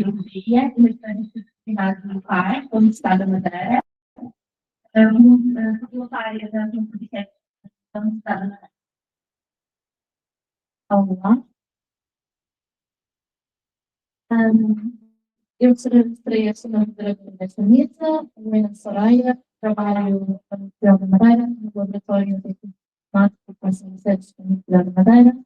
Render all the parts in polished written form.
cirurgia e restaurantes disciplinares do PAI, como o Estado da Madeira, voluntária da Junta de Sexo do Estado da Madeira. Olá. Eu serei a segunda moderadora desta mesa, Helena Soraya, trabalho na Universidade da Madeira, no Laboratório de Matemática para as Universidades da Universidade da Madeira.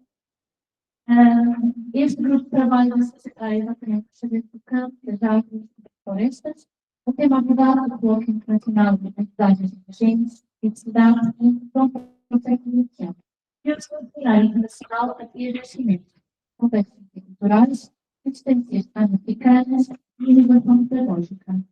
Este grupo de trabalho vai suscitar exatamente o saber do campo, das árvores e das florestas. O tema abordado é o Bloco Internacional de Atividades Emergentes e de Cidades e Introdução para o século XXI. E o Seminário Internacional Aqui e Nascimento, Contextos Culturais, Existências Pan-Africanas e Inovação Pedagógica.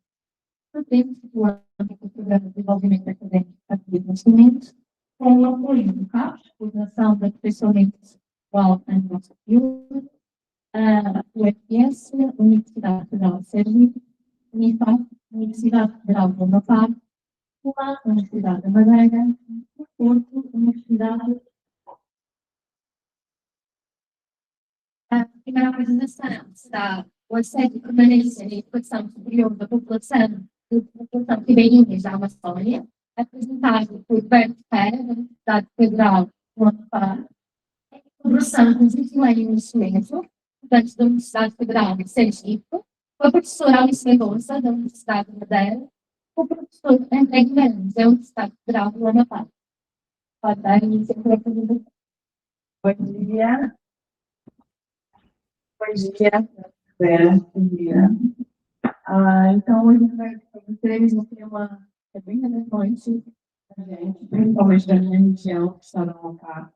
No tempo, situado no Programa de Desenvolvimento Académico Aqui e Nascimento, com o apoio do CAPES, Coordenação da Aperfeiçoamento Intelectual em Nossa Saúde, a UFS, Universidade Federal de Sergipe, UNIFAP, Universidade Federal de Amapá, a Universidade da Madeira, o Porto, Universidade. A primeira apresentação será o assédio, permanência e educação superior da população ribeirinha da Amazônia, apresentado por Berto Ferreira, da Universidade Federal do Amapá, em colaboração com os engenheiros de Silêncio, estudantes da Universidade Federal de Sergipe, com a professora Alice Mendonça, da Universidade de Madeira, com o professor André Guimarães, da Universidade Federal do Amapá. Pode dar início à apresentação. Bom dia. Bom dia. Bom dia. Então, hoje eu vou para vocês um tema que é bem relevante para a gente, principalmente da minha região, que está no Amapá.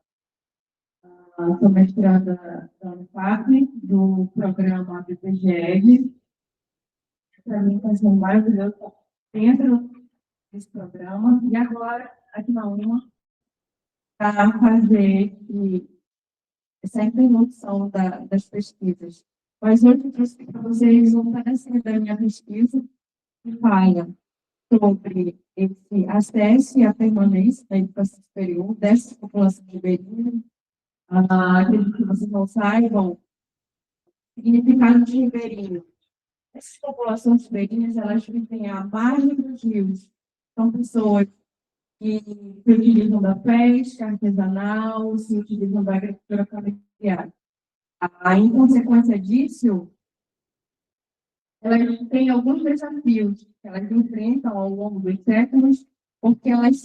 Sou mestranda da Unifap, do programa BPGED. Para mim, está sendo maravilhoso dentro desse programa. E agora, aqui na UNA, para fazer essa introdução das pesquisas. Mas hoje eu trouxe para vocês um pedacinho da minha pesquisa que fala sobre esse acesso e a permanência da educação superior dessa população ribeirinha. Acredito que vocês não saibam o significado de ribeirinho. Essas populações ribeirinhas, elas vivem à margem dos rios. São pessoas que se utilizam da pesca artesanal, se utilizam da agricultura familiar. Em consequência disso, elas têm alguns desafios que elas enfrentam ao longo dos séculos, porque elas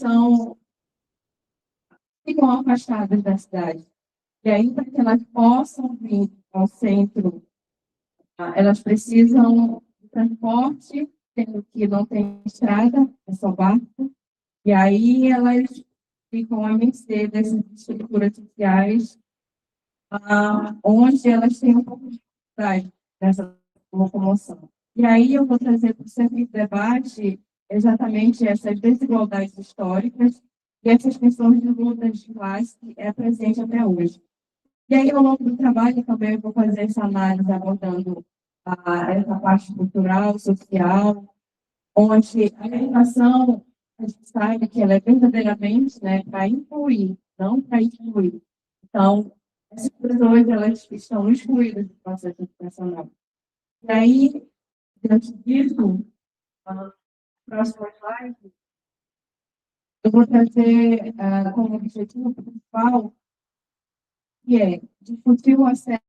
ficam afastadas da cidade. E aí, para que elas possam vir ao centro, elas precisam de transporte, sendo que não tem estrada, é só barco. E aí elas ficam à mercê dessas estruturas sociais, onde elas têm um pouco de dificuldade nessa locomoção. E aí eu vou trazer para o centro de debate exatamente essas desigualdades históricas e essas questões de lutas de classe que é presente até hoje. E aí, ao longo do trabalho, também eu vou fazer essa análise abordando essa parte cultural, social, onde a educação, a gente sabe que ela é verdadeiramente para incluir, não para excluir. Então, essas pessoas, elas estão excluídas do processo educacional. E aí, diante disso, próximo slide, eu vou trazer como objetivo principal, que é discutir o acesso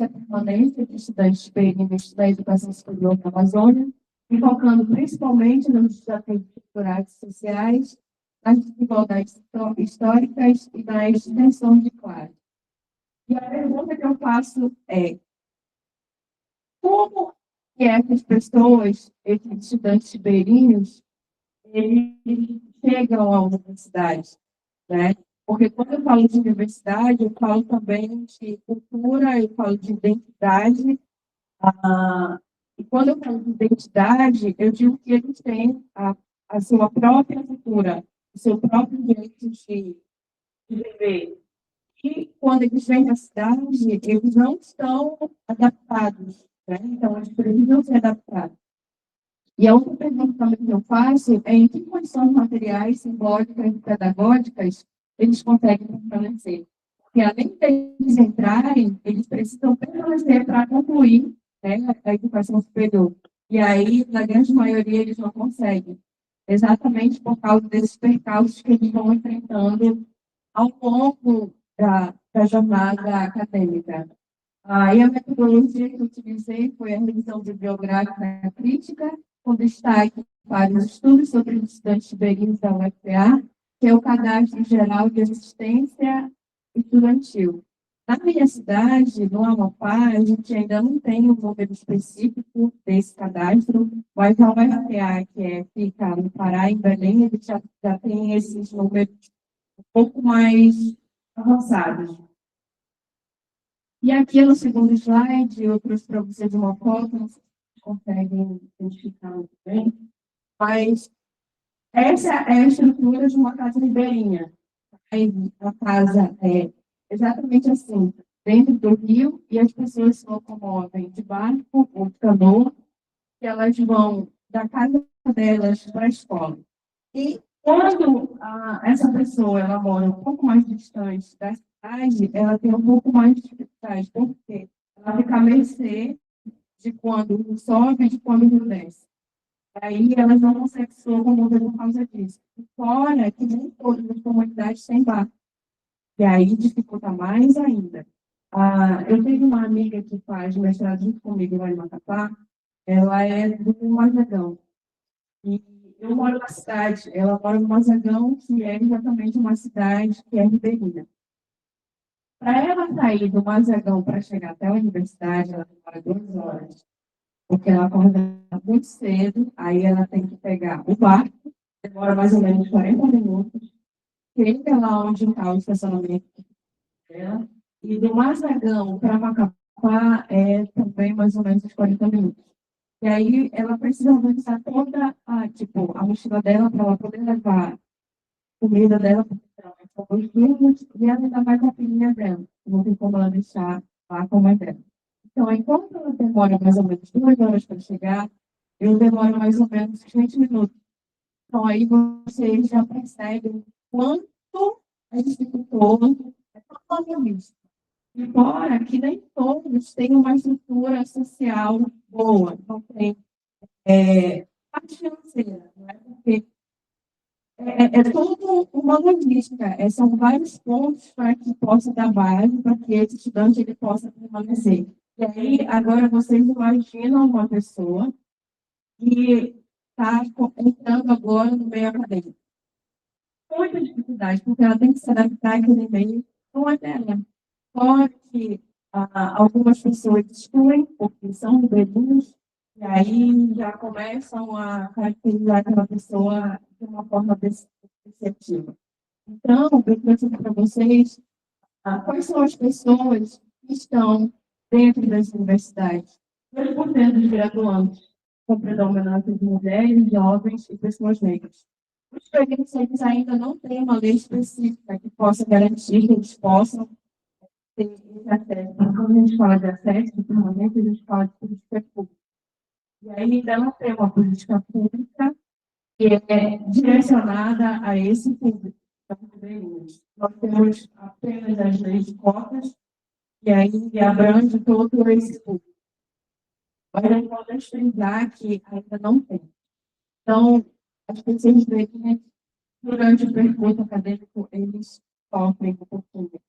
à permanência de estudantes experientes da educação superior na Amazônia, e focando principalmente nos desafios culturais e sociais, nas desigualdades históricas e nas tensões de classe. E a pergunta que eu faço é: como que essas pessoas, esses estudantes ribeirinhos, eles chegam à universidade, né? Porque quando eu falo de universidade, eu falo também de cultura, eu falo de identidade. E quando eu falo de identidade, eu digo que eles têm a sua própria cultura, o seu próprio jeito de viver. E quando eles vêm na cidade, eles não estão adaptados, né? Então, eles precisam ser adaptados. E a outra pergunta também que eu faço é em que condições materiais, simbólicas e pedagógicas eles conseguem permanecer. Porque além deles entrarem, eles precisam permanecer para concluir né, a educação superior. E aí, na grande maioria, eles não conseguem, exatamente por causa desses percalços que eles vão enfrentando ao longo da jornada acadêmica. E a metodologia que eu utilizei foi a revisão bibliográfica crítica, com destaque para os estudos sobre os estudantes tiberinos da UFPA, que é o Cadastro Geral de Assistência Estudantil. Na minha cidade, no Amapá, a gente ainda não tem um número específico desse cadastro, mas a UFPA, fica no Pará, em Belém, ele já tem esses números um pouco mais avançados. E aqui no segundo slide, eu trouxe para vocês de uma foto, não sei se vocês conseguem identificar muito bem, mas essa é a estrutura de uma casa ribeirinha. A casa é exatamente assim, dentro do rio, e as pessoas se locomovem de barco ou de canoa, e elas vão da casa delas para a escola. E quando essa pessoa ela mora um pouco mais distante da cidade, ela tem um pouco mais de dificuldade, porque ela fica à mercê de quando o rio sobe e de quando o rio desce. Aí elas não conseguem se locomover por causa disso. E fora que nem todas as comunidades têm barco. E aí dificulta mais ainda. Eu tenho uma amiga que faz mestrado junto comigo lá em Macapá, ela é do Mazagão. E eu moro na cidade, ela mora no Mazagão, que é exatamente uma cidade que é ribeirinha. Para ela sair do Mazagão para chegar até a universidade, ela demora 2 horas, porque ela acorda muito cedo, aí ela tem que pegar o barco, demora mais ou menos 40 minutos, chega lá onde está o estacionamento dela, e do Mazagão para Macapá é também mais ou menos uns 40 minutos. E aí ela precisa organizar toda a mochila dela para ela poder levar comida dela, porque ela são 2 turnos, e ela ainda vai com a filhinha dela. Não tem como ela deixar lá com a mãe dela. Então, enquanto ela demora mais ou menos 2 horas para chegar, eu demoro mais ou menos 20 minutos. Então, aí vocês já percebem o quanto é dificultoso, é totalmente. E fora que nem todos têm uma estrutura social boa, não tem parte financeira, não é? Porque é tudo uma logística, são vários pontos para que possa dar base, para que esse estudante ele possa permanecer. E aí, agora vocês imaginam uma pessoa que está entrando agora no meio acadêmico. Muita dificuldade, porque ela tem que se adaptar àquele meio, não é dela. Fora que algumas pessoas excluem, porque são ribeirinhos, e aí já começam a caracterizar aquela pessoa de uma forma depreciativa. Então, eu trouxe para vocês quais são as pessoas que estão dentro das universidades. 2% dos graduantes com predominância de mulheres, jovens e pessoas negras. Os experientes eles ainda não têm uma lei específica que possa garantir que eles possam ter esse acesso. Quando a gente fala de acesso, normalmente a gente fala de política pública. E aí ainda não tem uma política pública que é direcionada a esse público. Nós temos apenas as leis de cotas, e aí abrange todo esse público. Mas é importante frisar que ainda não tem. Então, as pessoas veem durante o percurso acadêmico, eles sofrem um pouquinho.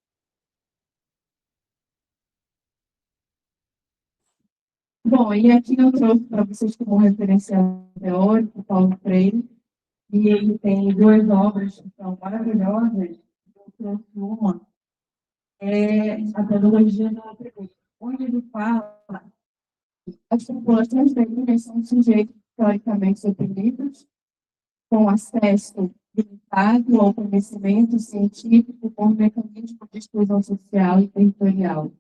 Bom, e aqui eu trouxe para vocês como referencial teórico, Paulo Freire, e ele tem 2 obras que são maravilhosas. Eu trouxe uma, a Pedagogia da Pergunta, onde ele fala que as populações negras são sujeitos teoricamente oprimidos, com acesso limitado ao conhecimento científico por mecanismos de exclusão social e territorial.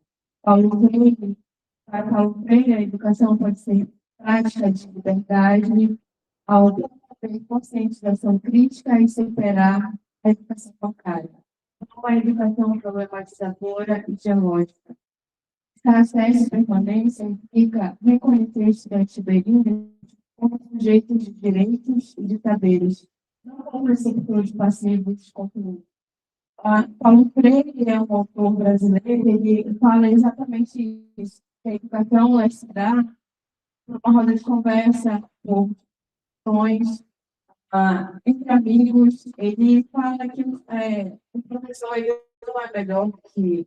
Para Paulo Freire, a educação pode ser prática de liberdade, ao ter conscientização crítica e superar a educação bancária. Uma educação problematizadora e dialógica. Esse acesso e permanência implica reconhecer estudantes tiberinos como sujeitos de direitos e de saberes, não como receptores passivos de conteúdo. Paulo Freire é um autor brasileiro, ele fala exatamente isso. que a educação ela se dá por uma roda de conversa, por discussões, entre amigos. Ele fala que o professor ele não é melhor que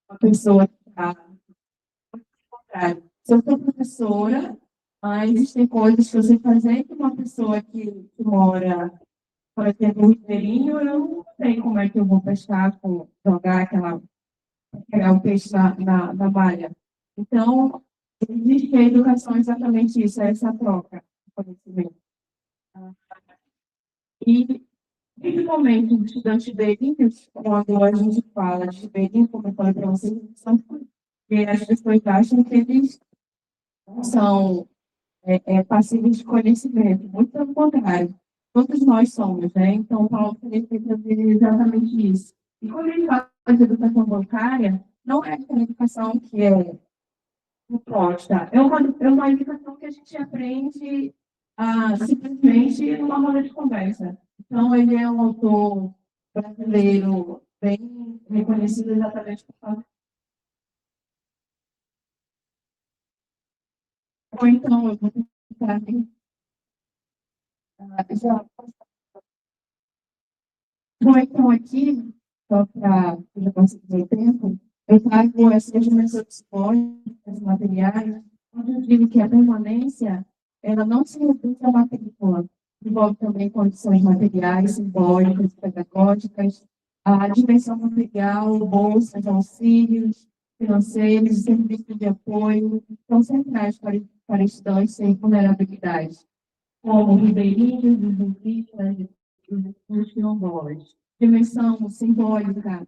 uma pessoa que está contrário. Se eu sou professora, existem coisas que eu sei fazer que uma pessoa que mora, por exemplo, no Ribeirinho, eu não sei como é que eu vou pescar, jogar pegar o peixe na malha. Então, ele diz que a educação é exatamente isso, é essa troca de conhecimento. E, principalmente, os estudantes ribeirinhos, quando a gente fala de ribeirinho, como eu falei para vocês, são porque as pessoas acham que eles são passíveis de conhecimento, muito pelo contrário, todos nós somos, né? Então, Paulo queria trazer exatamente isso. E quando ele fala de educação bancária, não é aquela educação que é imposta, é uma educação que a gente aprende simplesmente numa roda de conversa. Então, ele é um autor brasileiro bem reconhecido exatamente por causa. Ou então, eu vou tentar já. Bom, então aqui, só para já conseguir o tempo, eu trago essas dimensões psicológicas, materiais, onde eu digo que a permanência, ela não se reduz à matrícula, envolve também condições materiais, simbólicas, pedagógicas, a dimensão material, bolsas, auxílios financeiros, serviços de apoio, são centrais para estudantes sem vulnerabilidade como ribeirinhos, os indígenas, os quilombolas. Dimensão simbólica,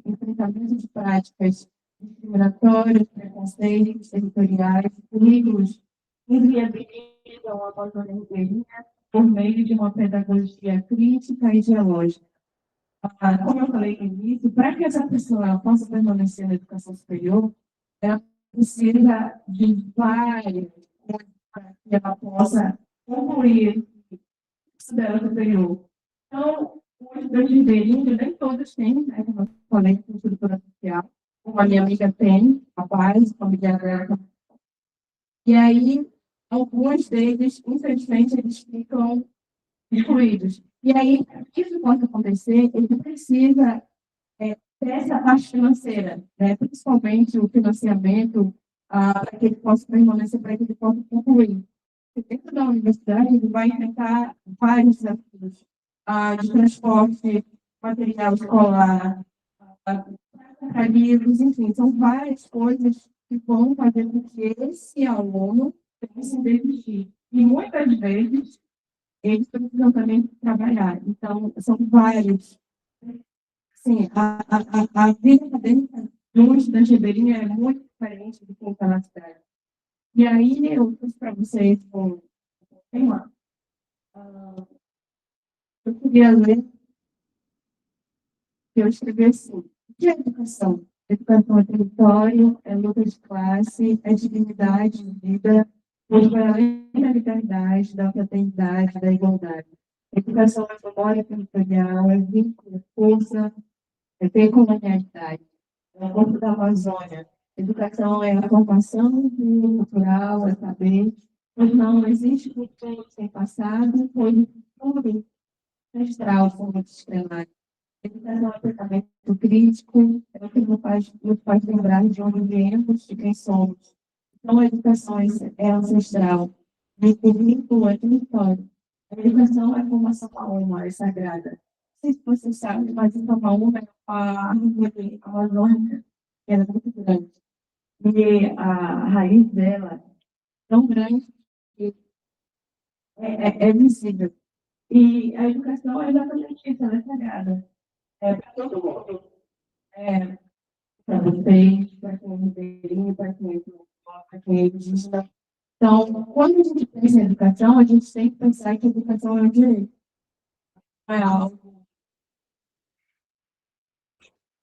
enfrentamento de práticas discriminatórias, preconceitos territoriais, perigos inviabilizam a Amazônia ribeirinha por meio de uma pedagogia crítica e geológica. Como eu falei no início, para que essa pessoa possa permanecer na educação superior, ela precisa de várias coisas para que ela possa concluir o curso dela superior. Então, os dois ribeirinhos, nem todos têm, né, como eu falei, com estrutura social, como a minha amiga tem, a paz, familiar dela. E aí, alguns deles, infelizmente, eles ficam excluídos. E aí, para que isso possa acontecer, ele precisa ter essa parte financeira, né? Principalmente o financiamento, para que ele possa permanecer, para que ele possa concluir. Dentro da universidade, ele vai enfrentar vários desafios de transporte, material escolar, para livros, enfim, são várias coisas que vão fazer com que esse aluno tenha que se desistir. E muitas vezes eles precisam também trabalhar. Então, são vários. Sim, a vida acadêmica no estudante ribeirinho é muito diferente do que está na cidade. E aí, eu trouxe para vocês um tema. Eu queria ler, que eu escrevi assim: o que é educação? Educação é território, é luta de classe, é dignidade de vida, para além da liberdade, da fraternidade, da igualdade. Educação é memória territorial, é vínculo, é força, é decolonialidade, é o corpo da Amazônia. Educação é a formação cultural, é saber, pois não existe futuro sem passado, pois o futuro ancestral, como diz Krenak. Educação é pensamento crítico, é o que nos faz lembrar de onde viemos, de quem somos. Então, a educação é ancestral, o vínculo é território. A educação é a formação da alma, é sagrada. Não sei se vocês sabem, mas a Itapaúna é uma árvore amazônica, que ela é muito grande. E a raiz dela é tão grande que é visível. E a educação é exatamente isso, ela é sagrada. É para todo mundo. É para vocês, para quem é ribeirinho, para quem é quilombola, para quem é indígena. Então, quando a gente pensa em educação, a gente tem que pensar que a educação é um direito. Não é algo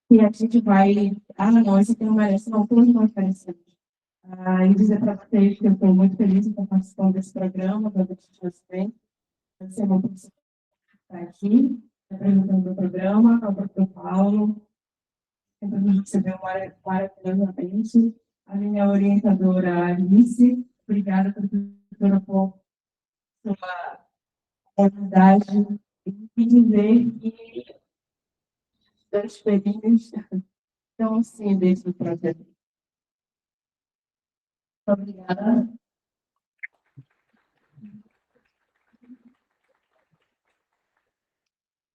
que a gente vai, não, esse aqui não merece, não, todos nós merecemos. E dizer para vocês que eu estou muito feliz em estar participando desse programa, da Justiça Bem. Vai ser uma pessoa que está aqui, apresentando o programa, ao professor Paulo, sempre nos recebeu maravilhosamente. a minha orientadora Alice. Obrigada, professora, por sua oportunidade e dizer que os períodos estão sim dentro do projeto. Muito obrigada.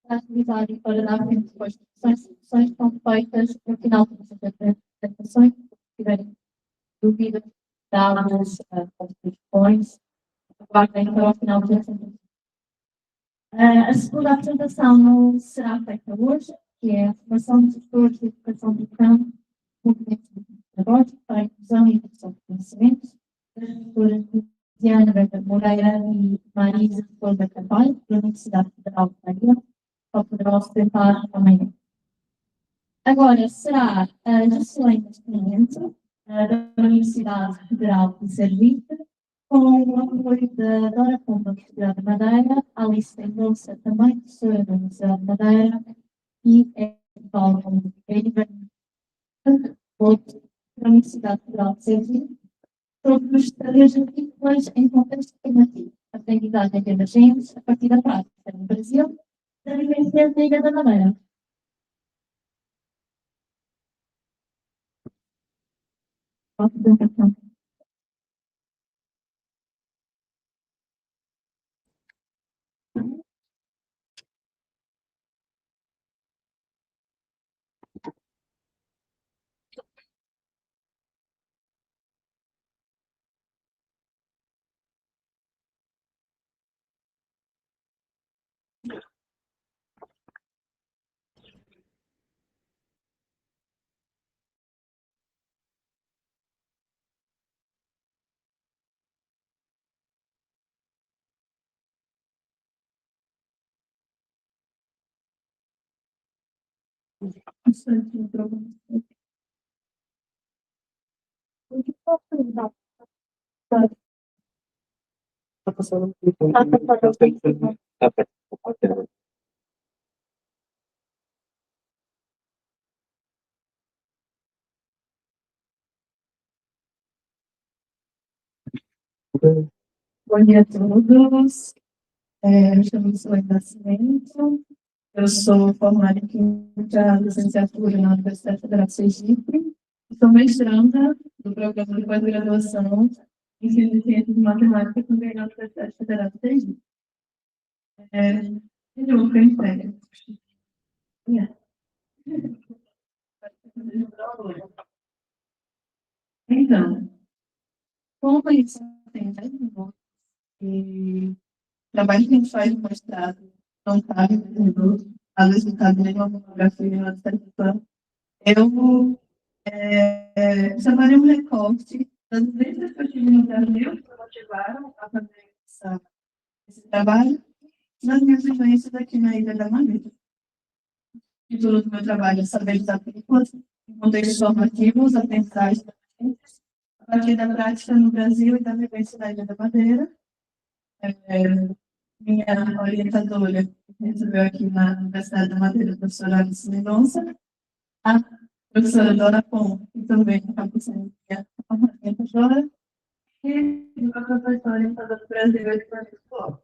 A atividade para dar resposta às discussões estão feitas no final das apresentações. Se tiverem dúvidas, dadas, questões, aguardem para o final da apresentação. A segunda apresentação não será feita hoje, que é a formação de gestores de educação do campo, movimentos pedagógicos para a inclusão e educação de conhecimentos, das gestoras Diana Berta Moreira e Marisa Sousa Carvalho, da Universidade Federal de Bahia, só poderão apresentar amanhã. Agora será a Juscelina Nascimento, da Universidade Federal de Sergipe, com o apoio da Dora Pomba, da Universidade de Madeira, Alice Mendonça, também professora da Universidade de Madeira, e Paulo Oliveira, da Universidade Federal de Sergipe, sobre os estratégias agrícolas em contexto formativo, aprendizagem emergentes a partir da prática no Brasil, da vivência da Ilha da Madeira. Apresentação. Bom dia a todos. Me chamo Solange Nascimento. Eu sou formada em Química Licenciatura na Universidade Federal de Sergipe. Sou mestranda do programa de pós-graduação em Ensino de Ciências de Matemática também na Universidade Federal de Sergipe. Eu vou ficar em pé. Então, como a gente tem 10 minutos e o trabalho que a gente faz no mestrado não cabe 10 minutos, às vezes não cabe nem uma monografia, nem uma dissertação, eu trabalhei um recorte das vivências que eu tive no Brasil que me motivaram a fazer esse trabalho, nas minhas vivências aqui na Ilha da Madeira. O título do meu trabalho é Saberes Agrícolas em Contextos Formativos, Aprendizagens a partir da prática no Brasil e da vivência da Ilha da Madeira. Minha orientadora recebeu aqui na Universidade da Madeira, a professora Alice Mendonça, a professora Dora Pom, que também acabou sendo minha orientadora, e a professora orientadora do Brasil, e do Lisboa.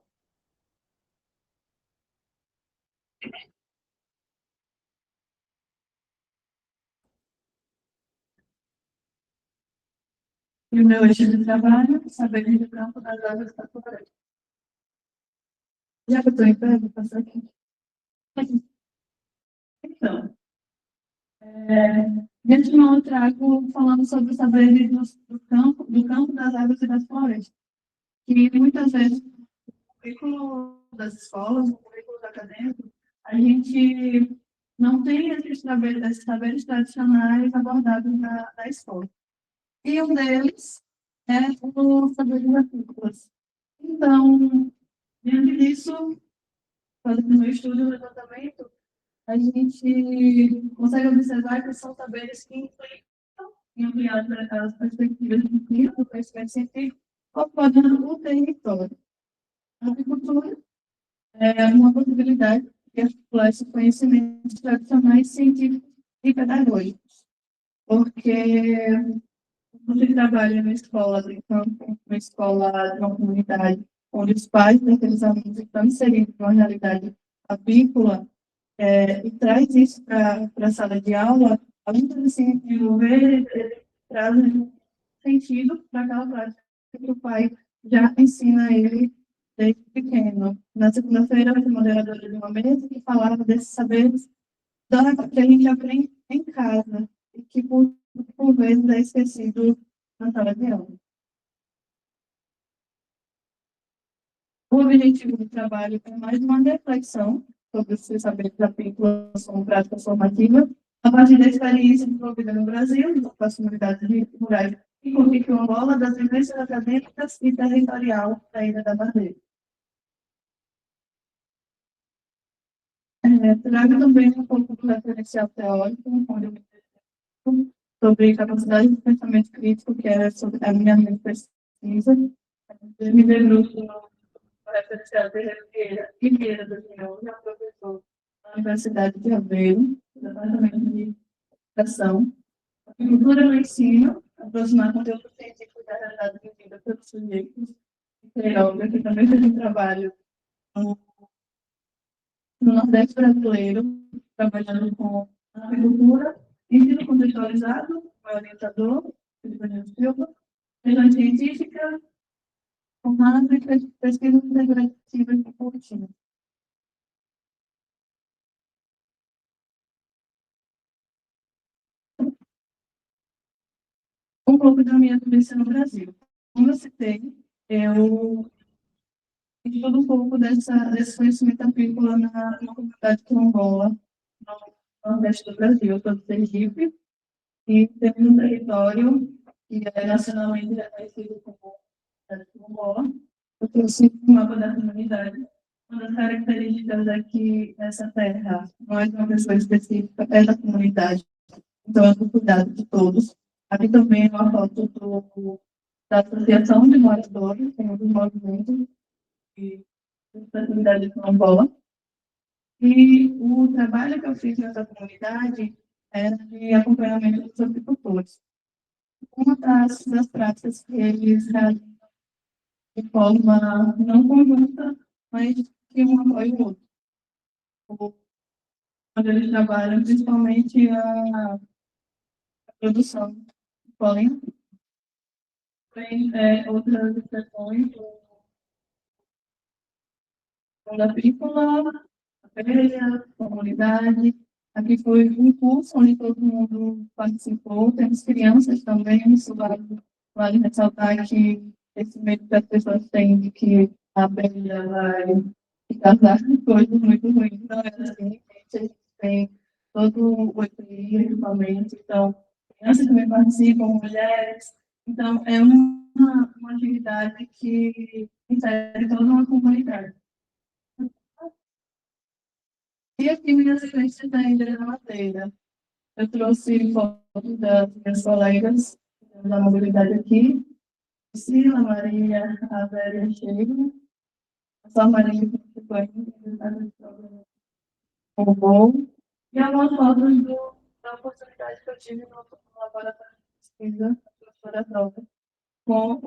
E o meu eixo de trabalho, saberes do campo das águas da floresta. Já que eu estou em pé, vou passar aqui. Então, dentro de eu trago falando sobre os saberes do campo, das águas e das florestas. Que muitas vezes, no currículo das escolas, no currículo acadêmico, a gente não tem esses saberes tradicionais abordados na escola. E um deles é o saberes agrícolas. Então, diante disso, fazendo meu estudo e levantamento, a gente consegue observar que são saberes que implicam em ampliar as perspectivas de ensino do conhecimento científico, ocupando o território. A agricultura é uma possibilidade de articular esses conhecimentos tradicionais, científicos e pedagógicos, porque Você trabalha na escola de campo, uma escola de uma comunidade, onde os pais daqueles alunos estão inseridos numa realidade apícola, e traz isso para a sala de aula, além de se desenvolver, ele traz um sentido para aquela prática que o pai já ensina ele desde pequeno. Na segunda-feira, eu fui moderadora de uma mesa que falava desses saberes que a gente aprende em casa e que, por vezes, é esquecido na sala de aula. O objetivo do trabalho é mais uma reflexão sobre os saberes da vinculação prática formativa, a partir da experiência desenvolvida no Brasil, nas comunidades rurais e com Angola, das vivências acadêmicas e territorial da Ilha da Madeira. Trago também um pouco do referencial teórico, onde eu me dedico sobre capacidade de pensamento crítico, que é sobre a minha pesquisa. Eu me debruço no referencial de Ribeira do Pinhão, que é professor da Universidade de Aveiro, do Departamento de Educação. Cultura no ensino, aproximar conteúdo científico da realidade vivida pelos sujeitos. Creóloga, que também fez um trabalho no Nordeste brasileiro, trabalhando com agricultura, ensino contextualizado, com o orientador, Felipe Silva, questões científica, formado em pesquisas integrativas e contínuas. Um pouco da minha vivência no Brasil. Como eu citei, eu estudo um pouco desse conhecimento apícola na comunidade quilombola, no Nordeste do Brasil. Eu sou de Sergipe e temos um território que é nacionalmente reconhecido como cidade quilombola. Eu trouxe um mapa da comunidade. Uma das características é que essa terra não é de uma pessoa específica, é da comunidade. Então, é do cuidado de todos. Aqui também é uma foto da Associação de Moradores, tem um movimento de sustentabilidade quilombola. E o trabalho que eu fiz nessa comunidade era de acompanhamento dos agricultores. Uma das práticas que eles realizam de forma não conjunta, mas que um apoia o outro. Quando eles trabalham, principalmente a produção de pólen. Tem outras expressões, da agrícola, a feira, comunidade. Aqui foi um curso onde todo mundo participou, temos crianças também, isso vale ressaltar que esse medo que as pessoas têm de que a abelha vai casar com coisas muito ruins, não é assim, a gente tem todo o equipamento, então, crianças também participam, mulheres, então, é uma atividade que insere toda uma comunidade. E aqui minhas vivências da Ilha da Madeira. Eu trouxe fotos das minhas colegas da mobilidade aqui, Priscila, Maria, a Vera e a Sheila, a sua Maria que participou ainda, o voo, e algumas fotos da oportunidade que eu tive no laboratório de pesquisa, a professora Dora, com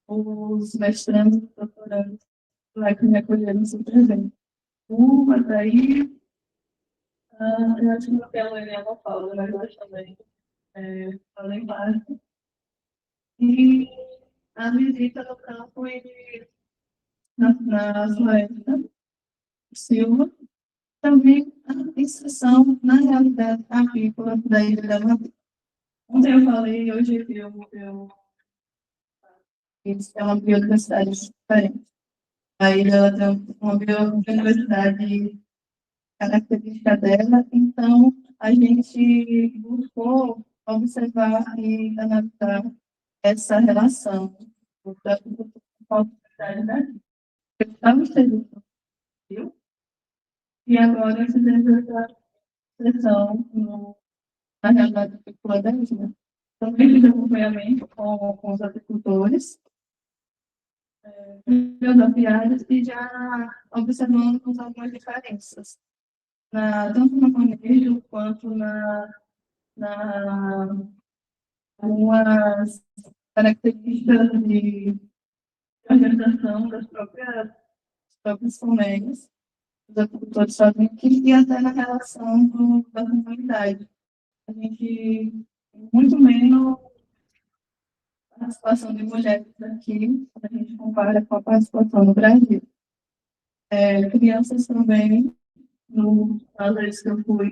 os mestrandos e doutorandos lá que me acolheram super bem. Uma daí, eu acho que não tem a Liliana Paula, mas nós também fazem parte. E a visita no campo e na floresta, Silva, também a inserção na realidade agrícola da Ilha da Madeira. Ontem eu falei, hoje isso é uma biodiversidade diferente. A ilha ela tem uma biodiversidade característica dela, então a gente buscou observar e analisar essa relação da oportunidade da vida. Eu estava estudando, viu? E agora fizemos essa sessão na realidade agrícola da ilha. Também fiz acompanhamento com os agricultores, apiários, e já observamos algumas diferenças, tanto no manejo quanto na algumas características de organização dos próprios colmeias, os agricultores fazem aqui, e até na relação da comunidade. A gente tem muito menos participação de mulheres aqui, quando a gente compara com a participação no Brasil. Crianças também, no às vezes que eu fui,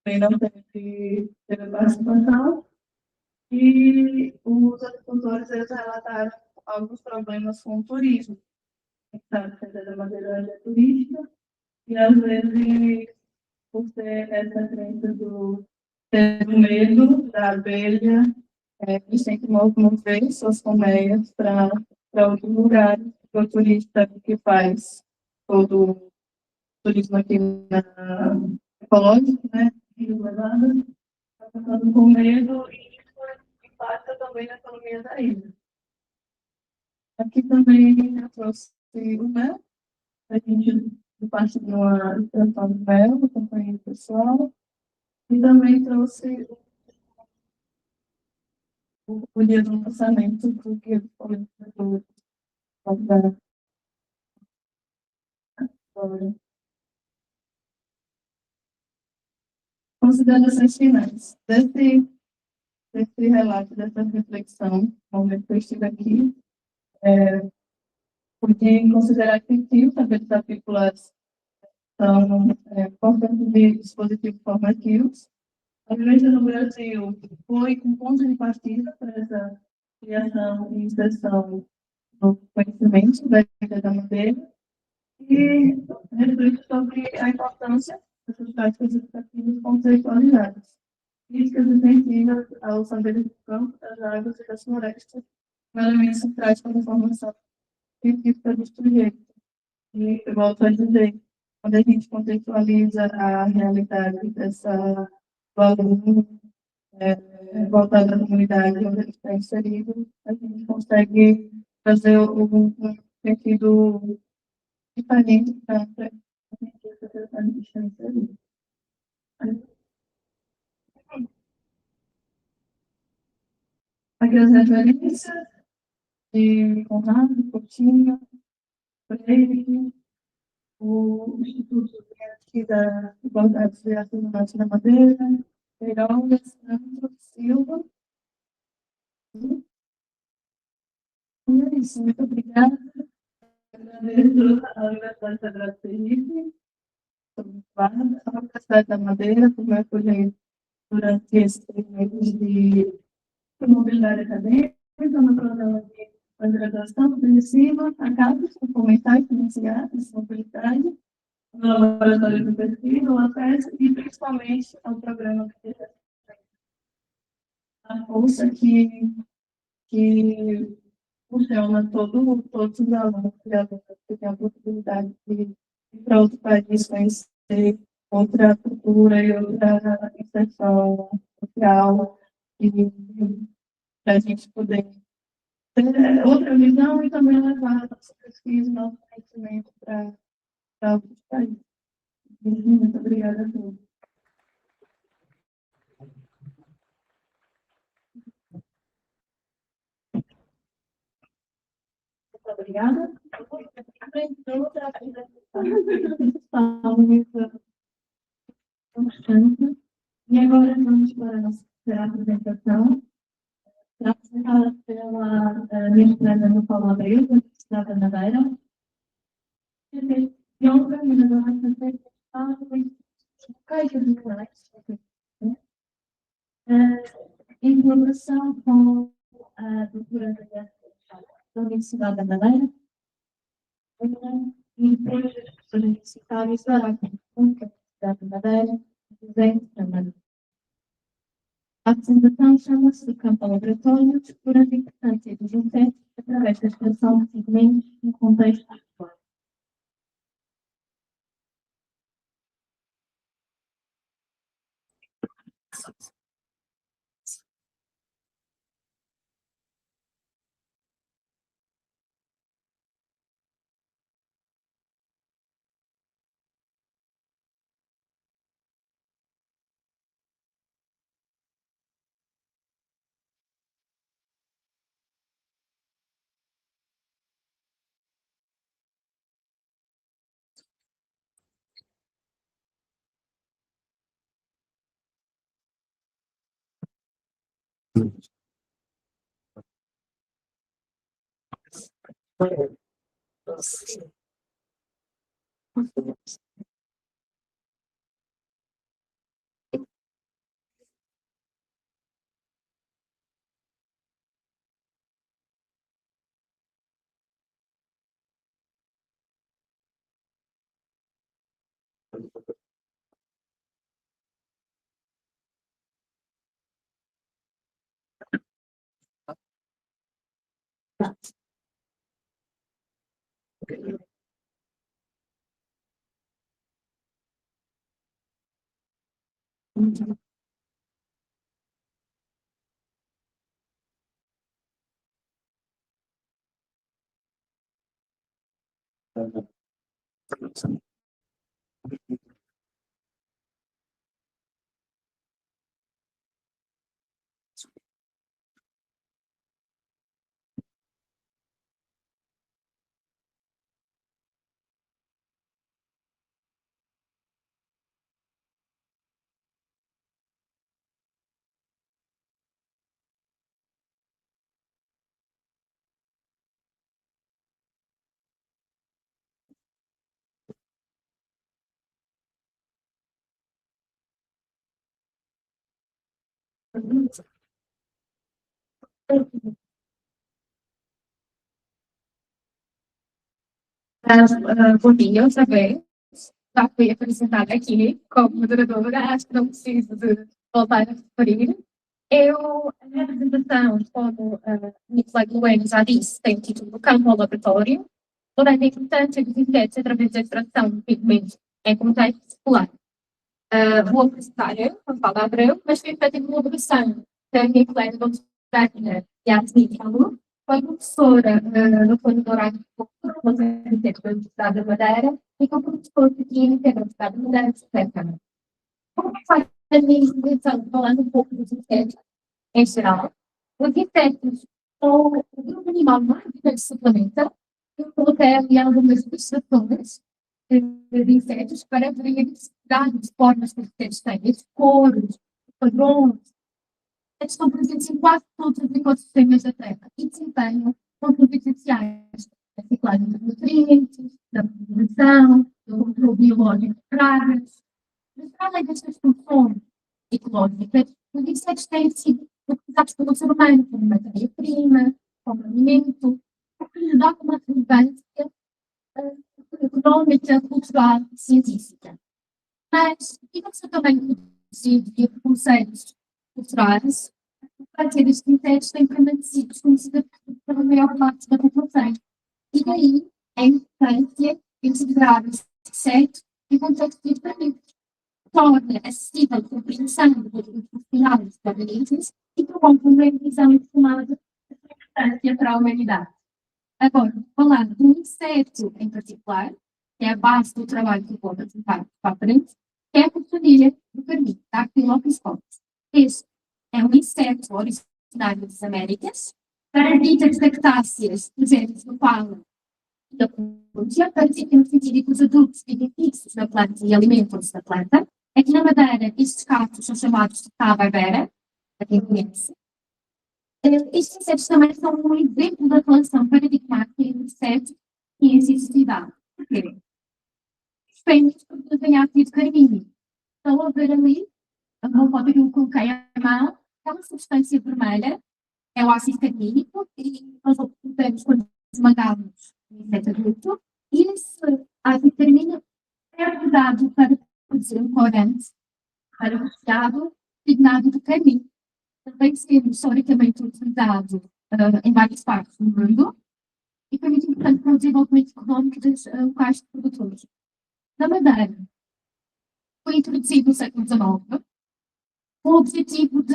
também não teve participação, e os agricultores eles relataram alguns problemas com o turismo. Sabe, a da madeira é turística, e às vezes, por ter essa crença ter medo da abelha, eles têm que mover suas colmeias para outros lugares, para o turista que faz todo o turismo aqui ecológico, né? Rio Levada, está passando com medo e isso impacta também na economia da ilha. Aqui também eu trouxe o mel, a gente parte de uma extração de mel, do companheiro pessoal, e também trouxe o dia do lançamento do guia do político da história. Considerações finais. Desse relato, dessa reflexão, no momento que eu estive aqui, pude considerar que sim, os saberes apícolas são importantes de dispositivos formativos. A vivência no Brasil foi um ponto de partida para essa criação e inserção do conhecimento da vida da madeira e reflete sobre a importância dessas práticas educativas conceitualizadas, críticas extensivas aos saberes do campo, das águas e das florestas, um elemento centrais para a formação científica do sujeito. E eu volto a dizer, quando a gente contextualiza a realidade do aluno, voltada à comunidade onde ele está inserido, a gente consegue fazer um sentido diferente para a gente está inserido. Aqui as referências de Conrado, Coutinho, Freire, o Instituto de Pesquisa da Igualdade e Assinantes da Madeira, Queiroga, Santos, Silva. E é isso, muito obrigada. Agradeço a Universidade Federal de Sergipe, a Universidade da Madeira, por me acolher durante esse mês de mobilidade acadêmica, no programa de pós-graduação, por cima, a CAPES, para fomentar e financiar essa mobilidade, no laboratório de pesquisa, o APES, e principalmente ao programa de a força que funciona todos os alunos e alunas que têm a possibilidade de ir para outro país, conhecer outra cultura e outra inserção social, e para a gente poder ter outra visão e também levar a nossa pesquisa, nosso conhecimento para outros países. Muito obrigada a todos. Muito obrigada. E agora vamos para a nossa apresentação, apresentada pela ministra Ana Paula Abreu, da Universidade da Madeira. E outra menina vai fazer locais regionais, em colaboração com a doutora da Universidade da Madeira, e depois as pessoas universitárias da Universidade da Madeira, desenho também. A apresentação chama-se do campo ao laboratório, explorando a importância dos insetos através da extração de pigmentos em contexto atual. Bom dia, outra vez. Já fui apresentada aqui como moderadora, acho que não preciso de voltar a referir. A minha apresentação, como a minha colega Luana já disse, tem o título do campo ao laboratório, porém a importância dos insetos através da extração de pigmentos em contexto escolar. Vou apresentar eu, como Paula Abreu, mas foi feita em colaboração com a minha colega doutora Yasmin Alou, foi professora no Plano Dourado de Cultura, da Universidade da Madeira, e com o professor de Química da Universidade da Madeira, etc. Como faz a minha intervenção falando um pouco dos insetos em geral? Os insetos são o grupo animal mais diverso do planeta. Eu coloquei ali algumas ilustrações de insetos para ver várias formas que os insetos têm, as cores, padrões. Eles estão presentes em quase todos os ecossistemas da Terra e desempenham funções essenciais na reciclagem de nutrientes, da polinização, do controle biológico de pragas. Mas, para além destas funções ecológicas, os insetos têm sido utilizados pelo ser humano como matéria-prima, como alimento, o que lhe dá uma relevância económica, cultural e científica. Mas, devido ao também reduzido e a preconceitos culturais, a prática destes insetos tem permanecido desconhecida pela maior parte da população. E daí a importância de integrar este conceito em contexto de tratamento, torna acessível a compreensão dos profissionais dos organismos e promove uma visão informada da importância para a humanidade. Agora, falando de um inseto em particular, que é a base do trabalho que eu vou apresentar para a frente, que é a portaria do carmim, da Dactylopus columns. Este é um inseto originário das Américas, parasita de cactáceas do gênero do palo e da Colúmbia, parasita no sentido que os adultos vivem fixos na planta e alimentam-se da planta. Aqui na Madeira, estes cactos são chamados de Tabarbera, para quem conhece. Estes insetos também são um exemplo da relação paradigmática entre insetos e a sociedade. Por quê? Os fêmeas produzem ácido carmínico. Estão a ver ali, a foto que eu coloquei à mão, é uma substância vermelha, é o ácido carmínico, e nós obtemos quando esmagamos o inseto adulto, e esse ácido carmínico é usado para produzir um corante para o resgado designado de carmim. Também sendo historicamente utilizado em várias partes do mundo e foi muito importante para o desenvolvimento económico dos locais de produtores. Na Madeira, foi introduzido no século XIX com o objetivo de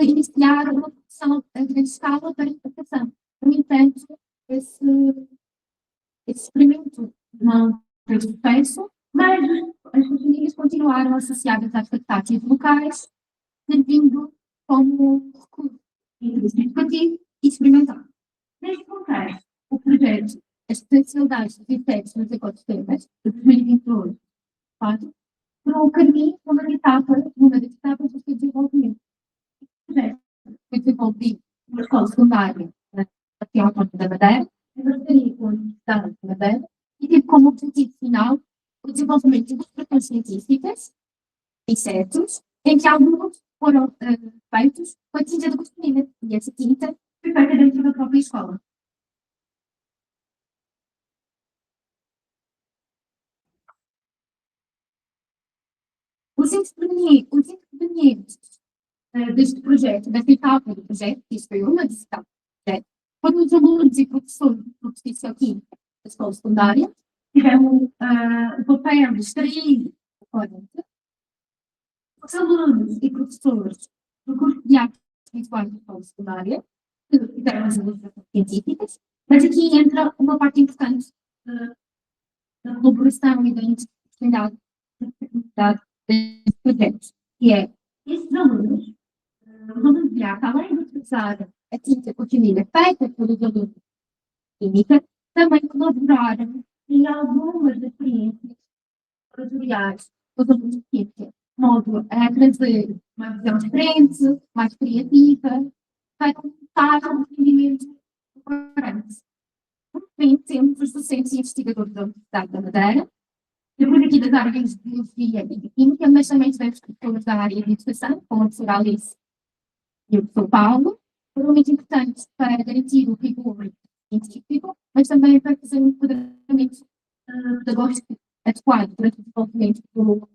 iniciar uma produção a grande escala para exportação. No entanto, esse experimento não fez sucesso, mas as famílias continuaram associadas às cactáceas locais, servindo como recurso educativo e experimental. Neste contexto, o projeto As Potencialidades dos Insetos nos Ecossistemas, de 2022, tornou o caminho uma das etapas do seu desenvolvimento. O projeto foi desenvolvido na escola secundária aqui ao Ponte da Madeira, em parceria com a Universidade da Madeira, e teve como objetivo final o desenvolvimento de ilustrações científicas, insetos, em que alguns foram feitos com a tinta de costumina, e essa tinta foi feita dentro da própria escola. Os intervenientes deste projeto, desta etapa do projeto, que isto foi uma das etapas do projeto, foram os alunos e professores do Professor Química da escola secundária, tiveram o papel de extrair o corante. Os alunos e professores do curso de artes visuais da escola secundária, que fizeram as ilustrações científicas, mas aqui entra uma parte importante da colaboração e da interdisciplinaridade destes projetos, que é esses alunos, os alunos de arte, além de utilizar a tinta cotinilha feita pelos alunos de química, também colaboraram em algumas experiências laboratoriais dos alunos de química, de modo a trazer uma visão diferente, mais criativa, para aumentar o rendimento do corante. Também temos os docentes e investigadores da Universidade da Madeira, depois aqui das áreas de biologia e de química, mas também tivemos pessoas da área de educação, como a professora Alice e o professor Paulo, foram muito importantes para garantir o rigor científico, mas também para fazer um enquadramento pedagógico adequado para o desenvolvimento do.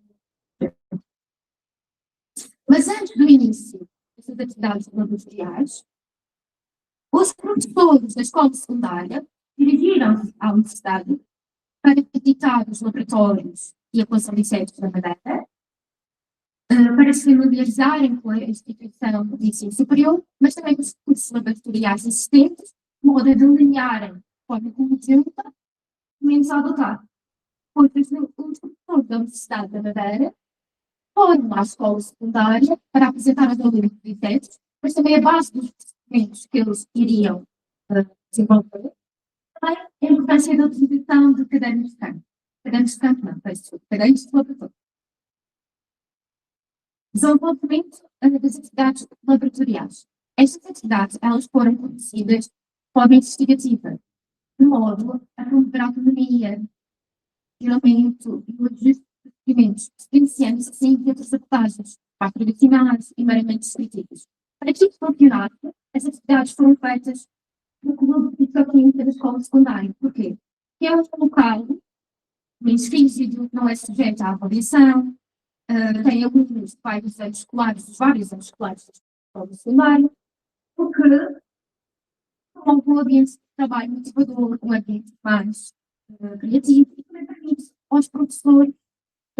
Mas antes do início dessas atividades laboratoriais, os professores da escola secundária dirigiram-se à universidade para visitar os laboratórios e a coleção de insetos da Madeira, para se familiarizarem com a instituição de ensino superior, mas também com os cursos laboratoriais existentes, de modo a delinearem de forma conjunta menos a adotar. Pois os professores da Universidade da Madeira foram à escola secundária para apresentar aos alunos de insetos, mas também a base dos procedimentos que eles iriam desenvolver, também a importância da utilização de cadernos de campo. Cadernos de campo, não, peço desculpa, cadernos de laboratório. Desenvolvimento das atividades laboratoriais. Estas atividades, elas foram conduzidas de forma investigativa, de modo a promover a autonomia, geralmente e o ajuste de procedimentos, diferenciando-se assim de outras abordagens, mais tradicionais e meramente descritivas. Para que isto funcionasse, as atividades foram feitas no Clube de Química da Escola Secundária. Porquê? Porque é um local menos rígido, não é sujeito à avaliação, tem alunos de vários anos escolares, dos vários anos escolares da escola secundária, porque promove um ambiente de trabalho motivador, um ambiente mais criativo e também permite aos professores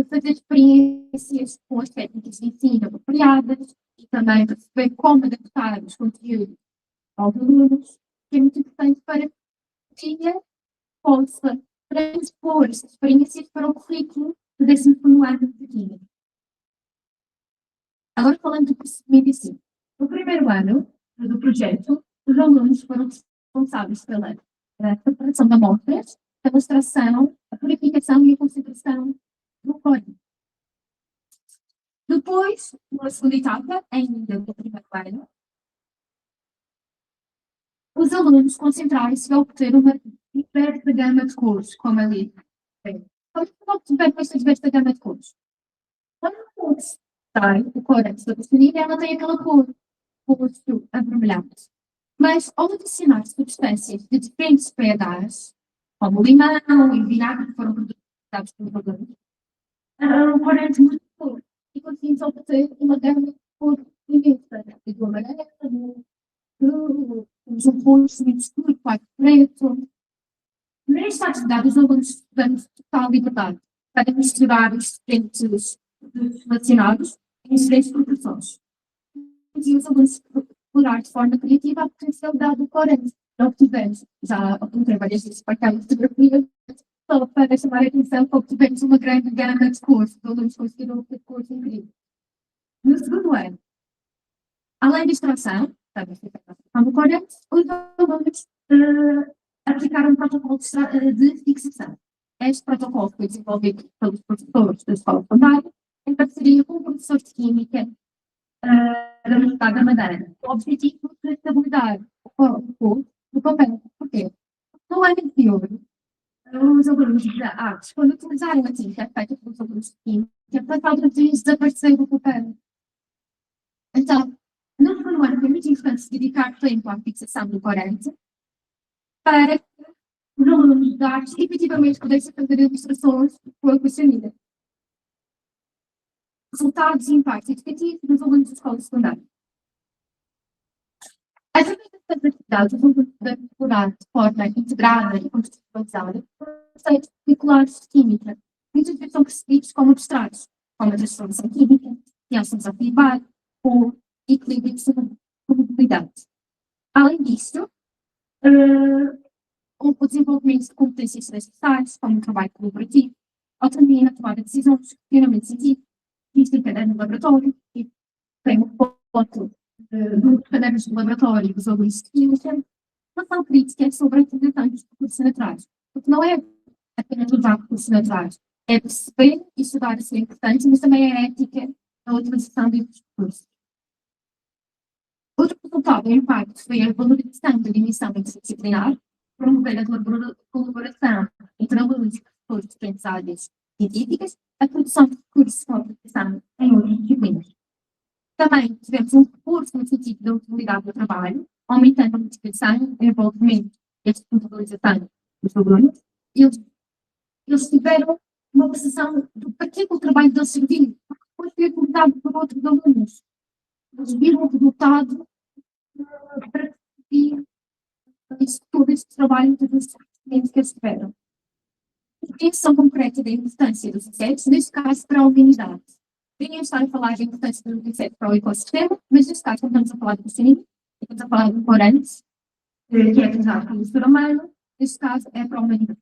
fazer experiências com as técnicas de ensino apropriadas e também perceber como adaptar os conteúdos aos alunos, que é muito importante para que o dia possa transpor essas experiências para o currículo do 11º ano de química. Agora falando do procedimento em si. No primeiro ano do projeto, os alunos foram responsáveis pela preparação de amostras, pela extração, a purificação e a concentração do código. Depois, na segunda etapa, ainda no primeiro ano, os alunos concentraram-se a obter uma diversa gama de cores, como ali. Como obtiver esta diversa gama de cores? Quando sai o corante da pastilha, ela tem aquela cor, rosto avermelhado. Mas, ao adicionar substâncias de diferentes pHs, como o limão e o vinagre, que foram produzidos pelos alunos, o corante muito cor. E conseguimos obter uma gama de cor imensa, do amarelo, os roxos muito escuro, quase preto. Nesta atividade, os alunos estudamos total liberdade para misturar os diferentes relacionados em diferentes proporções. E os alunos explorar de forma criativa a potencialidade do corante. Obtivemos, já obtivemos várias vezes para aquela fotografia, só para chamar a atenção que obtivemos uma grande gama de cores. Os alunos conseguiram obter cores incríveis. No segundo ano, além da extração, do corante, os alunos aplicaram um protocolo de fixação. Este protocolo foi desenvolvido pelos professores da escola secundária, em parceria com o professor de Química da Universidade da Madeira. O objetivo é estabilizar o curso do papel. Porquê? No ano anterior, os alunos de artes, quando utilizaram a tinta feita pelos alunos de química, passaram a desaparecer do papel. Então, no segundo ano, foi muito importante se dedicar tempo à fixação do corante para que os alunos de artes efetivamente pudessem fazer ilustrações com a questionária. Resultados e impactos educativos dos alunos da escola secundária. Através destas atividades, os alunos devem explorar de forma integrada e contextualizada conceitos particulares de química, muitas vezes são percebidos como abstratos, como a transformação química, reações ao feedback ou equilíbrio de solubilidade. Além disso, o desenvolvimento de competências transversais, como o trabalho colaborativo, autonomia na tomada de decisões, questionamento científico, existem cadernos de laboratório, e tem uma foto dos cadernos de laboratório dos alunos de química, relação crítica sobre a utilização dos recursos naturais. Porque não é apenas usar recursos naturais, é perceber e estudar a ser importante, mas também a ética da utilização desses recursos. Outro resultado do impacto foi a valorização da dimensão interdisciplinar, promover a colaboração entre alunos e professores de diferentes áreas científicas, a produção de recursos com aplicação em outras disciplinas. Também tivemos um recurso no sentido da utilidade do trabalho, aumentando a motivação, o envolvimento e a responsabilização dos alunos. Eles tiveram uma percepção do para que o trabalho deles serviu, porque depois foi acordado por outros alunos. Eles viram o resultado para conseguir todo este trabalho de investimento que eles tiveram. A compreensão concreta da importância dos insetos, neste caso, para a humanidade. Podíamos estar a falar da importância dos insetos para o ecossistema, mas neste caso, quando estamos a falar de piscina, estamos a falar de corantes, que é utilizado pelo ser humano, neste caso é para a humanidade.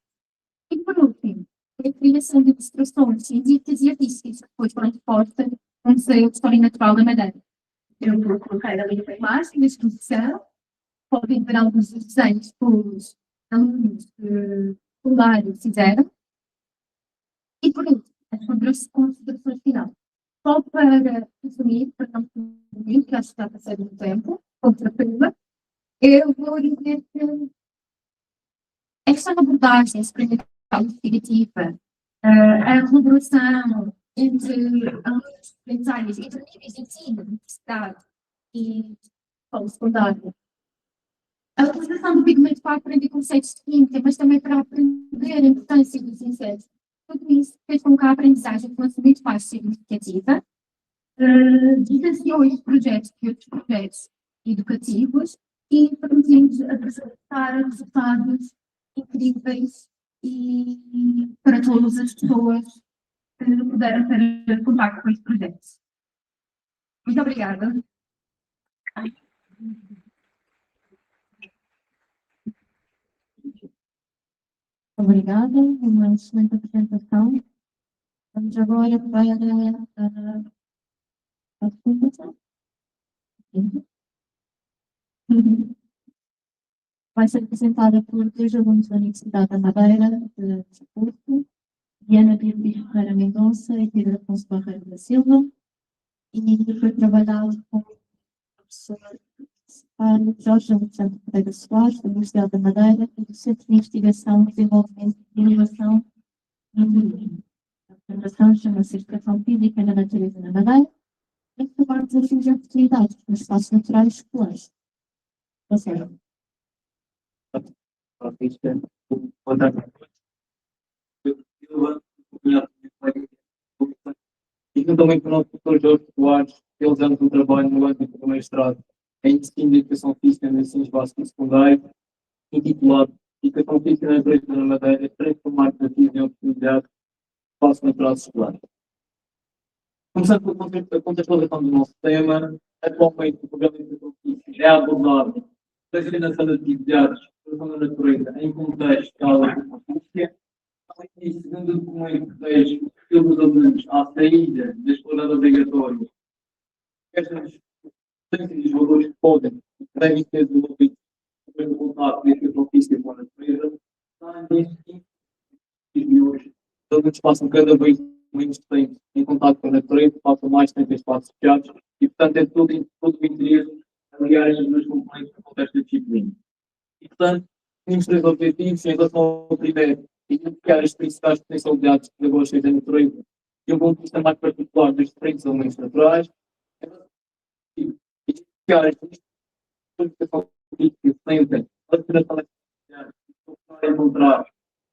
E por último, a criação de ilustrações científicas e artísticas que depois foram expostas no Museu de História Natural da Madeira. Eu vou colocar ali a imagem da exposição, podem ver alguns dos desenhos que os alunos secundários fizeram. E por último, as considerações finais. Só para resumir, para não resumir, que acho que está a passar muito tempo, outra pergunta, eu vou dizer que a questão da abordagem experimental investigativa, a colaboração entre alunos de diferentes áreas, entre níveis de ensino, universidade e escola secundária, a utilização do pigmento para aprender conceitos de química, mas também para aprender a importância dos insetos. Tudo isso fez com que a aprendizagem fosse muito mais significativa, distanciou este projeto de outros projetos educativos e permitiu-nos apresentar resultados incríveis e para todas as pessoas que puderam ter contato com este projeto. Muito obrigada. Obrigada, uma excelente apresentação. Vamos agora para a apresentação. Vai ser apresentada por dois alunos da Universidade da Madeira, de Porto, Diana Beatriz Ferreira Mendonça e Pedro Afonso Barreiro da Silva, e foi trabalhado com o professor Jorge Alexandre Pereira Soares, da Universidade da Madeira, e do Centro de Investigação, Desenvolvimento e Inovação no Turismo. A apresentação chama-se Educação Física na Natureza na Madeira, e falar dos desafios e oportunidades nos espaços naturais escolares. Você. Boa tarde a todos. E juntamente com o nosso professor Jorge Soares, realizamos um trabalho no âmbito do mestrado em Ensino de Educação Física no Ensino Básico e Secundário, intitulado Educação Física na Natureza na Madeira, transformar desafios em oportunidade no espaço natural escolar. Começando pela contextualização do nosso tema, atualmente o programa de Educação Física é abordado trazendo a sala de atividades da natureza em contexto de aula de ciência. Além disso, segundo o documento que vejo o perfil dos alunos à saída da escola obrigatória, estas competências e os valores que podem e devem ser desenvolvidos no contato da educação física com a natureza, além disso, e hoje, os alunos passam cada vez menos tempo em contato com a natureza, passam mais tempo em espaços fechados e, portanto, é todo o interesse aliar as duas componentes no contexto da disciplina. E, portanto, tínhamos três objetivos em relação ao primeiro, identificar as principais potencialidades pedagógicas da natureza e um ponto de vista mais particular dos diferentes elementos naturais, e identificar as educação política sempre a alteração das sociedades para encontrar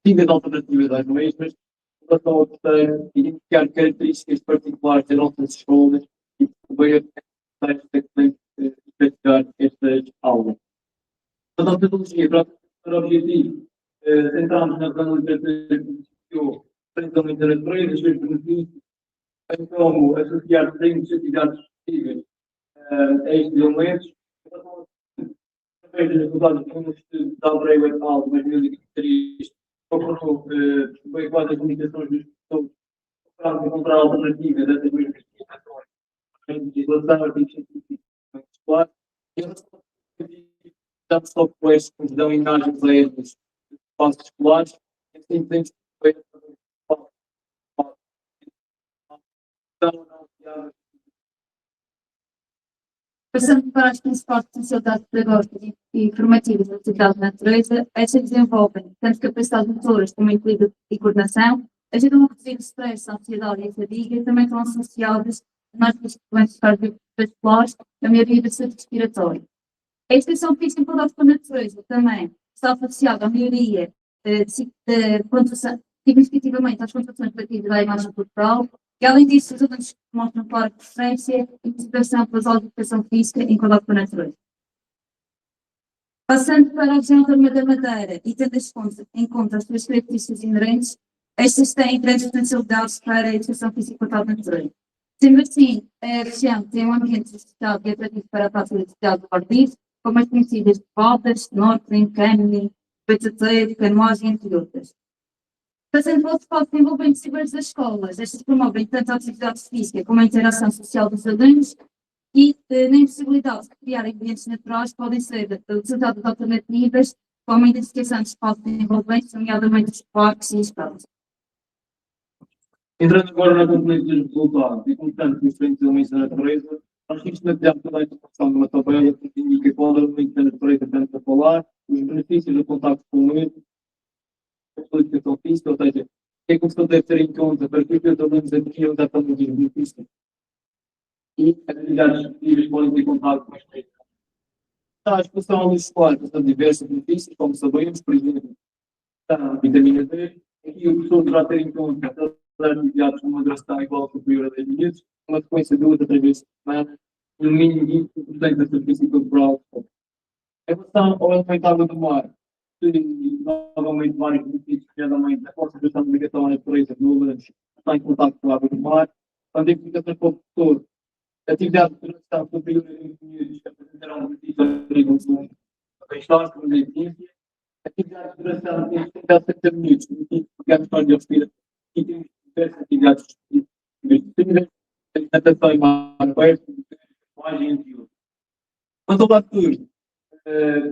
possíveis alternativas às mesmas, em relação ao terceiro, identificar características particulares das nossas escolas e promover efetivar estas aulas. A nossa metodologia para o objetivo, centramos na literatura que principalmente da natureza, os seus benefícios, bem como associar desenhos de atividades possíveis a estes elementos. Através dos resultados de um estudo da Abreu et al. De 2023, procurou bem quais as limitações dos professores para encontrar alternativas dessas mesmas limitações em legislação, artigos científicos escolares, e damos softwares que nos dão imagens aéreas dos espaços escolares, e assim podemos ver Passando para as principais potencialidades pedagógicas e formativas da atividade da natureza, estas desenvolvem tanto capacidades motoras como equilíbrio e coordenação, ajudam a reduzir o stress, a ansiedade e a fadiga, e também estão associadas a mais consequências cardiovasculares, a melhoria da saúde respiratória. A educação física em contato com a natureza também está associada à melhoria significativamente às condições relativas à imagem corporal, e além disso, os alunos mostram clara preferência e motivação pelas aulas de educação física em contato com a natureza. Passando para a região da Madeira e tendo em conta as suas características inerentes, estas têm grandes potencialidades para a educação física em contato com a natureza. Sendo assim, a região tem um ambiente sociável e atrativo para a prática de atividade do ar livre, como as conhecidas de botas, snorkeling, canyoning, peitateiro, canoagem, entre outras. Fazendo outro foco de envolvimento das escolas, estas promovem tanto a atividade física como a interação social dos alunos e, na impossibilidade de criar ambientes naturais, podem ser utilizadas alternativas como a identificação de espaços de envolvimento, nomeadamente os parques e as praças. Entrando agora na componente dos resultados e, portanto, nos diferentes elementos da natureza, nós sistematizamos toda a informação de uma tabela que indica qual elemento da natureza estamos a falar, os benefícios do contacto com ele, a educação física, ou seja, o que é que o professor deve ter em conta para que os seus alunos adquiram exatamente os benefícios e atividades disponíveis podem ter contato com este. A exposição à luz solar são diversos benefícios, como sabemos, por exemplo, a vitamina D, aqui o professor deverá ter em conta as atividades com uma duração igual ou superior a 10 minutos, uma frequência de 2 a 3 vezes por semana, e no mínimo 20% da superfície corporal. Em relação ao elemento água do mar, novamente vários benefícios, nomeadamente a concentração de ligação à natureza do aluno está em contato com a água do mar, quando a implicação para o professor, a atividade de duração superior a 20 minutos apresentará um benefício ao nível do bem-estar, como a ciência, a atividade de duração tem 70 minutos, benefício ligado à respiração, e temos diversas atividades disponíveis, a natação em mar aberto, a entre outros. Quanto ao fator,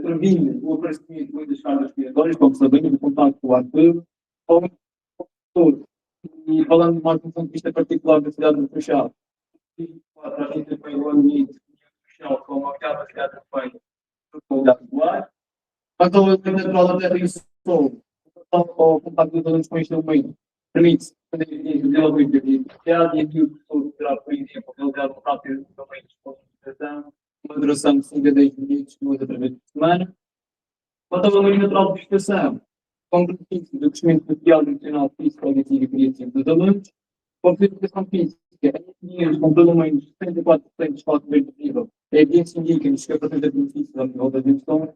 previne o aparecimento de muitas cargas respiratórias, como sabemos, no contato com o ar puro, como fator, e falando de uma ponto de vista particular da cidade do Funchal, a gente também o ambiente do Funchal como a capacidade de feita por qualidade do ar. Quanto ao elemento natural da terra e do sol, ao contato dos alunos com este elemento, permite-se desenvolver a criatividade e aqui o professor terá, por exemplo, realizar um rápido desenvolvimento de concentração, uma duração de 5 a 10 minutos, 2 a 3 vezes por semana. Quanto ao aluno natural de prestação, com benefícios do crescimento social, emocional, físico, cognitivo e criativo dos alunos, com a educação física, em com pelo menos 74% de espaço verde nível, a evidência indica-nos que apresenta benefícios ao nível das emoções,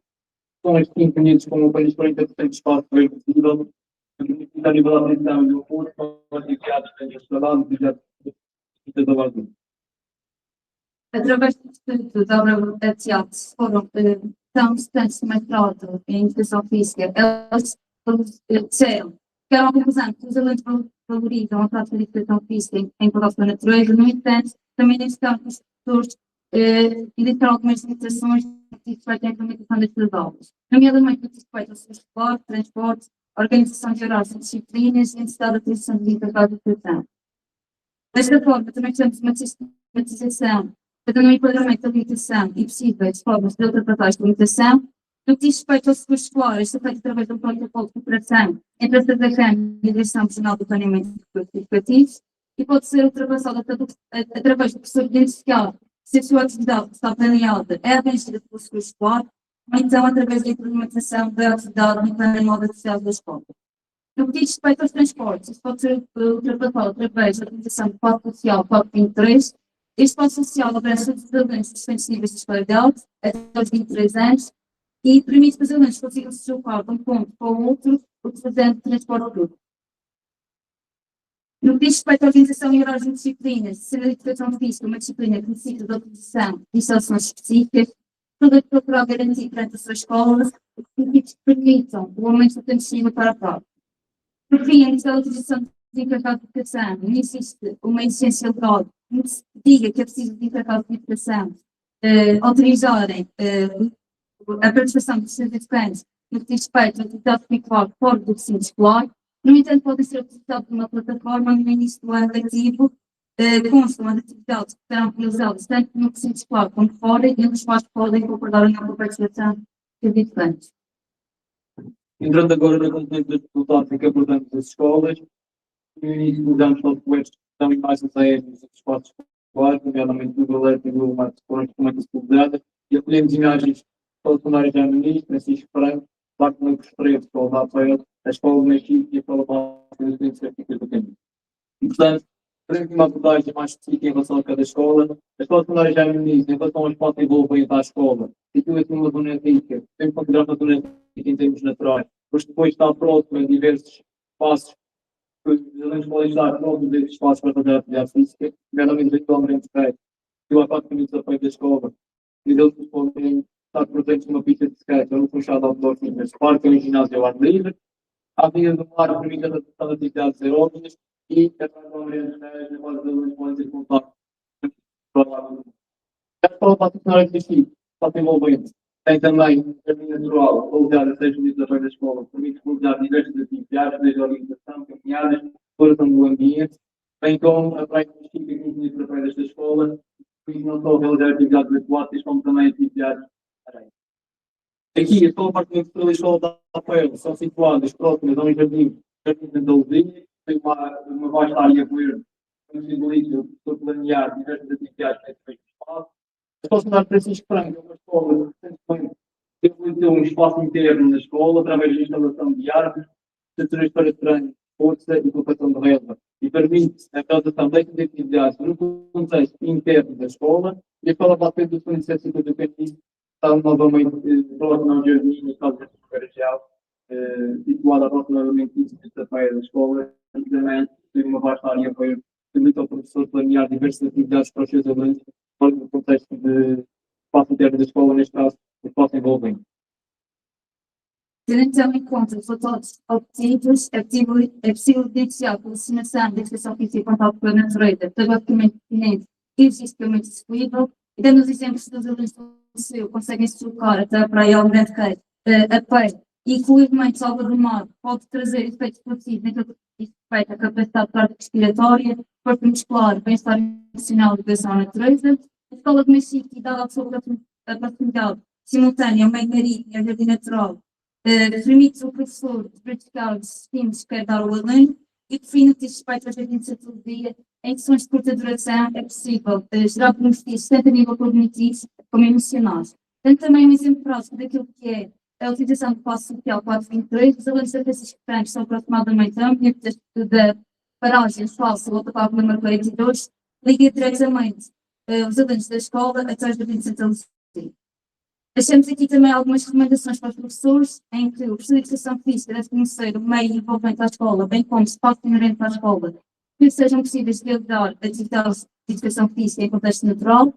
são as 5 minutos com apenas 40% de espaço verde nível, a nível da atenção e do humor, com atividades de trabalho e de trabalho. Através do estudo da obra teatro, foram tão estudantes de mestrado em educação física, elas disseram que era uma conclusão que os alunos valorizam a prática de educação física em contato com a natureza. No entanto, também identificaram que os professores identificaram algumas limitações que refletem a implementação das suas aulas, nomeadamente no que respeita ao seu esporte, transporte, organização de horários e disciplinas e necessidade de atenção de educação. Desta forma, também temos uma sistematização, fazendo um enquadramento da limitação e possíveis formas de ultrapassar a limitação. No que diz respeito ao seguro escolar, isto é feito através de um protocolo de cooperação entre a FEDECAM e a Direção Regional do Planeamento Educativo e pode ser ultrapassado através do professor identificado se a sua atividade está planeada é abrangida pelo seguro escolar, ou então através da implementação da atividade no plano anual da sociedade da escola. No que diz respeito aos transportes, isto pode ser ultrapassado através da utilização do Pacto Social 423. Este Pacto Social abrange todos os alunos dos diferentes níveis de escolaridade, até aos 23 anos, e permite que os alunos consigam se deslocar de um ponto para o outro, utilizando transporte público. No que diz respeito à organização e horários de disciplinas, sendo a educação física uma disciplina que necessita de utilização de instruções específicas, tudo aquilo que poderá garantir perante a sua escola e que permitam o aumento do tempo disponível para a prova. Por fim, a necessidade de utilização de encarregado de educação, não existe uma exigência legal que se diga que é preciso de encarregado de educação autorizarem a participação dos seus educantes no que diz respeito à atividade curricular fora do recinto escolar. No entanto, podem ser utilizados por uma plataforma no início do ano letivo, constam as atividades que serão realizadas tanto no recinto escolar como fora, e os pais podem concordar ou não com a participação dos educantes. Entrando agora na componente das dificuldades em que abordamos as escolas, no início mudamos softwares que dão imagens aéreas dos espaços escolares, nomeadamente do Google Earth e do Google Maps, foram instrumentos utilizados, e acolhemos imagens relacionadas já no início, Francisco Franco, Marco Lucas Freire, Escola da Rafael, a Escola do Mexico e a Escola Básica dos Clientes Certificados do Caminho. E, portanto, temos uma abordagem mais específica em relação a cada escola. A escola secundária já no início, em relação ao espaço envolvente à escola, aquilo é uma zona rica, temos que considerar uma zona rica em termos naturais, mas depois está próximo a diversos espaços que os alunos podem estar próximos desses espaços para fazer a atividade física, nomeadamente aqui ao Ambiente Skate, que há 4 minutos a frente da escola, e eles podem estar presentes numa pista de skate ou no funchado outdoor fitness park, ou em ginásio ao ar livre. A via do mar permite a adaptação de atividades aeróbicas e através do Ambiente Skate, na base de alunos podem ter contato com o lado. A escola particular de Chico, está envolvente. Tem também um caminho natural, rodeado a 6 minutos da frente da escola, permite realizar diversas atividades, desde a orientação, caminhadas, exploração do ambiente, bem como a praia de Chico, 15 minutos da frente desta escola, permite não só realizar atividades aquáticas, como também atividades areias. Aqui, a escola particular da escola da Rafael são situadas próximas a um jardim de Andaluzia, tem uma vasta área verde, que simboliza o professor planear diversas atividades nesse mesmo espaço. A escola secundária Francisco Franco é uma escola que recentemente desenvolveu um espaço interno na escola através da instalação de árvores, setores para treino, força e colocação de relva, e permite a realização destas atividades no contexto interno da escola, e a escola vai ter do Fundo de Ciência do Caminho, está novamente próximo ao jardim, na escola de Carajal, situada aproximadamente 15 minutos da praia da escola, e também tem uma vasta área verde, permite ao professor planear diversas atividades para os seus alunos, no contexto de espaço interno da escola, neste caso, o espaço envolvente. Tendo então em conta os resultados obtidos, é possível evidenciar pela assinação da educação física e contato com a natureza, pedagogicamente pertinente e logisticamente execuível, e dando os exemplos dos alunos do liceu conseguem se deslocar até a praia ao Grande Rei a pé, e inclusive Salva do Mar pode trazer efeitos positivos naquilo que diz respeito à capacidade cardiorrespiratória, corpo muscular, bem-estar emocional e educação à natureza. A escola de Mexico, e dada a sua proximidade simultânea ao meio marítimo e ao jardim natural, permite ao professor verificar os estímulos que quer dar ao aluno, e por fim, no que diz respeito ao jardim de satologia, em sessões de curta duração é possível gerar benefícios tanto a nível cognitivo como emocionais. Tanto também um exemplo prático daquilo que é a utilização do passo social 423, os alunos da Francisco Franco são aproximadamente a um da paragem falsa, volta para o número 42, liga diretamente os alunos da escola até os jardim de satologia. Deixamos aqui também algumas recomendações para os professores, em que o professor de educação física deve conhecer o meio envolvente à escola, bem como espaço inerente à escola, que sejam possíveis de realizar atividades de educação física em contexto natural.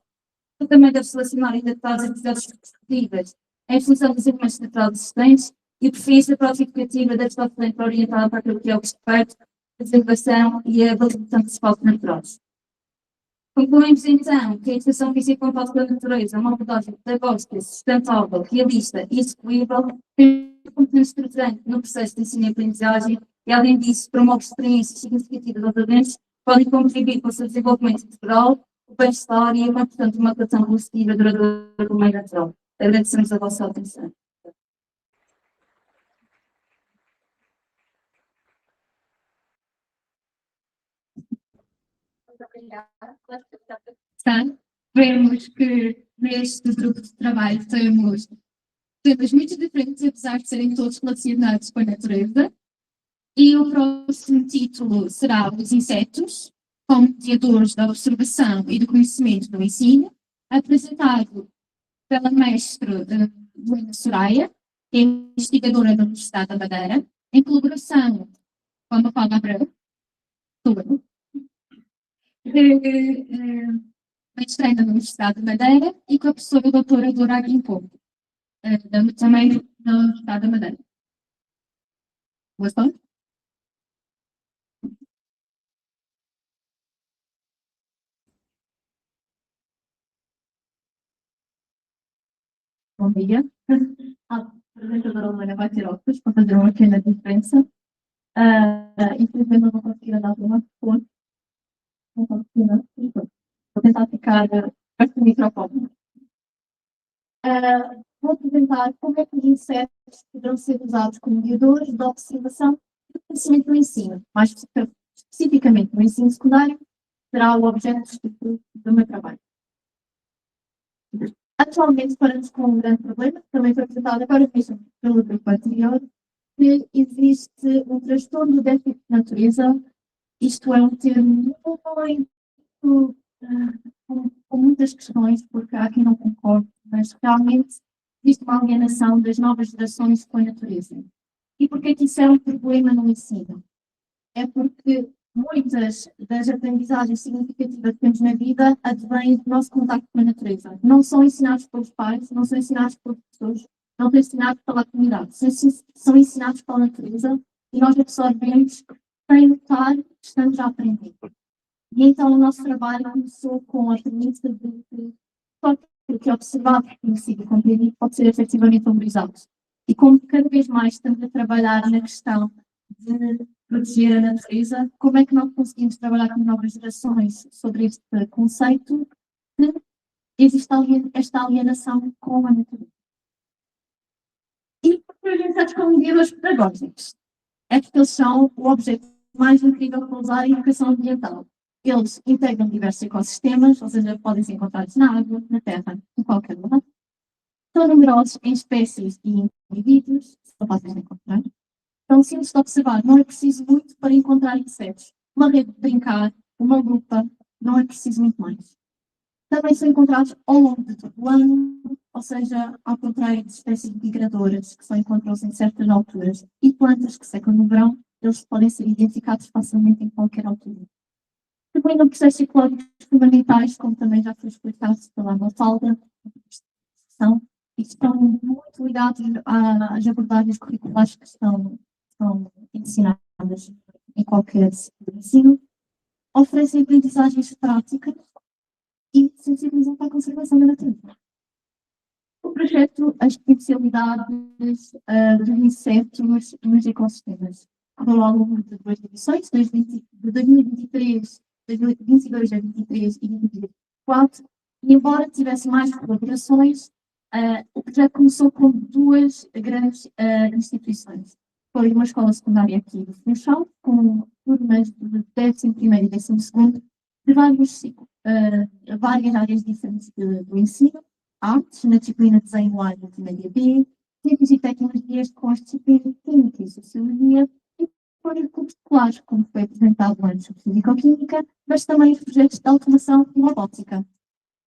Também deve selecionar e adaptar as atividades esportivas em função dos elementos naturais existentes, e por fim, a prática educativa deve estar sempre orientada para aquilo que é o respeito, a preservação e a valorização dos espaços naturais. Concluímos então que a educação física e contato com a natureza é uma abordagem pedagógica, sustentável, realista e execuível, tem um componente estruturante no processo de ensino e aprendizagem, e além disso promove experiências significativas aos alunos podem contribuir para o seu desenvolvimento integral, o bem-estar e, portanto, uma atuação positiva e duradoura do meio natural. Agradecemos a vossa atenção. Muito obrigada. Vemos que neste grupo de trabalho temos temas muito diferentes, apesar de serem todos relacionados com a natureza. E o próximo título será Os Insetos, como mediadores da observação e do conhecimento do ensino, apresentado pela mestre Luísa Soraya, que é investigadora da Universidade da Madeira, em colaboração com a Mafalda Abreu, mestranda da Universidade da Madeira, e com a professora doutora Dora Aguimpou, também da Universidade da Madeira. Gostou? Bom dia. A apresentadora Helena vai ter óculos para fazer uma pequena diferença. Infelizmente não vou conseguir andar por uma pessoa. Não vou conseguir, não. Vou tentar ficar perto do microfone. Vou apresentar como é que os insetos poderão ser usados como mediadores da observação e do conhecimento do ensino. Mais especificamente no ensino secundário, será o objeto de estudo do meu trabalho. Atualmente, paramos com um grande problema, que também foi apresentado agora mesmo pelo grupo anterior, que existe um transtorno do déficit de natureza. Isto é um termo muito, com muitas questões, porque há quem não concorde, mas realmente existe uma alienação das novas gerações com a natureza. E por que isso é um problema no ensino? É porque muitas das aprendizagens significativas que temos na vida advêm do nosso contacto com a natureza. Não são ensinados pelos pais, não são ensinados pelos professores, não são ensinados pela comunidade. São ensinados pela natureza e nós absorvemos sem notar que estamos a aprender. E então o nosso trabalho começou com a premissa de que só aquilo que é observado, conhecido e compreendido pode ser efetivamente valorizado. E como cada vez mais estamos a trabalhar na questão de proteger a natureza, como é que nós conseguimos trabalhar com novas gerações sobre este conceito de existe esta alienação com a natureza? E porque os insetos como mediadores pedagógicos? É porque eles são o objeto mais incrível para usar em educação ambiental. Eles integram diversos ecossistemas, ou seja, podem ser encontrados na água, na terra, em qualquer lugar. São numerosos em espécies e indivíduos, são fáceis de encontrar. Então, simples de observar, não é preciso muito para encontrar insetos. Uma rede de brincar, uma lupa, não é preciso muito mais. Também são encontrados ao longo de todo o ano, ou seja, ao contrário de espécies migradoras que só encontram-se em certas alturas e plantas que secam no verão, eles podem ser identificados facilmente em qualquer altura. Também no processos ecológicos fundamentais, como também já foi explicado pela Mafalda, e estão muito ligados às abordagens curriculares que são ensinadas em qualquer ciclo de ensino, oferecem aprendizagens práticas e sensibilizam para a conservação da natureza. O projeto As Potencialidades dos Insetos nos Ecossistemas correu ao longo de 2 edições, de 2023, 2022 a 2023 e 2024, e embora tivesse mais colaborações, o projeto começou com 2 grandes instituições. Foi uma escola secundária aqui do Funchal, com turmas de 11º e 12º, de várias áreas diferentes do ensino, artes, na disciplina de desenho A e multimédia B, ciências e tecnologias com as disciplinas de química e sociologia, e foram cursos escolares, como foi apresentado antes, sobre físico-química, mas também os projetos de automação e robótica.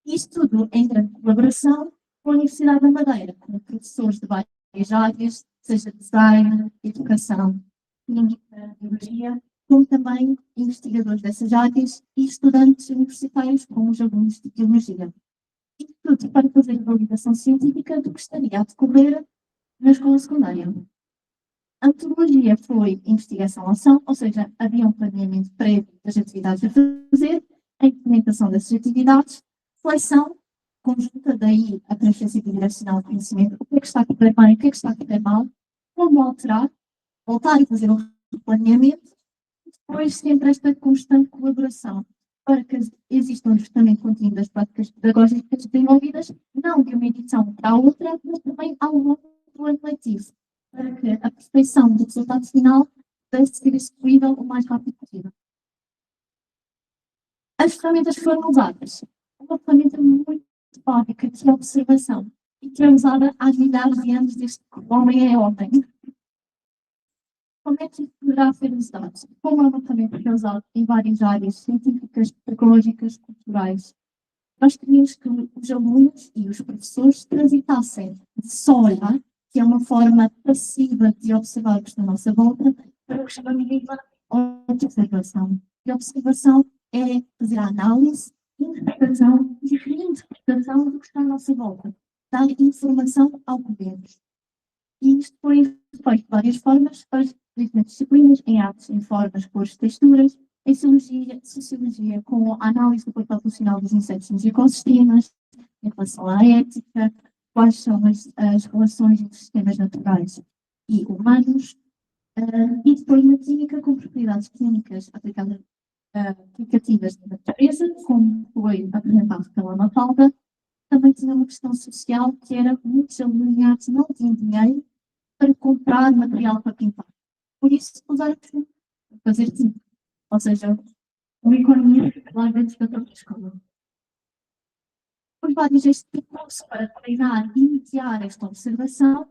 Isto tudo em grande colaboração com a Universidade da Madeira, com professores de várias áreas, seja design, educação, química, biologia, como também investigadores dessas áreas e estudantes universitários, como os alunos de biologia. Isto tudo para fazer a validação científica do que estaria a decorrer na escola secundária. A metodologia foi investigação-ação, ou seja, havia um planeamento prévio das atividades a fazer, a implementação dessas atividades, seleção conjunta, daí a transferência bidirecional de conhecimento, o que é que está a correr bem, o que é que está a correr mal, como alterar, voltar a fazer um planeamento, Pois sempre esta constante colaboração para que existam justamente contínuo das práticas pedagógicas desenvolvidas, não de uma edição para a outra, mas também ao longo do ano letivo, para que a perfeição do resultado final pudesse ser execuível o mais rápido possível. As ferramentas que foram usadas, uma ferramenta muito básica que é a observação, e que é usada há milhares de anos desde que o homem é homem. Como é que isso poderá ser usado? Como é uma ferramenta que é usada em várias áreas científicas, tecnológicas, culturais, nós queríamos que os alunos e os professores transitassem de só olhar, que é uma forma passiva de observar o que está à nossa volta, para o que chamamos de observação. E observação é fazer a análise, interpretação e reinterpretação do que está à nossa volta, dar informação ao que vemos. E isto foi feito de várias formas, para as diferentes disciplinas, em artes, em formas, cores, texturas, em sociologia, com a análise do papel funcional dos insetos nos ecossistemas, em relação à ética, quais são as relações entre sistemas naturais e humanos, e depois na química, com propriedades químicas aplicadas, aplicativas na natureza, como foi apresentado pela Mafalda. Também tinha uma questão social, que era muitos alunos não tinham dinheiro para comprar material para pintar. Por isso, usaram para fazer tinta. Ou seja, uma economia lá dentro da própria escola. Os vários este curso para treinar e mediar esta observação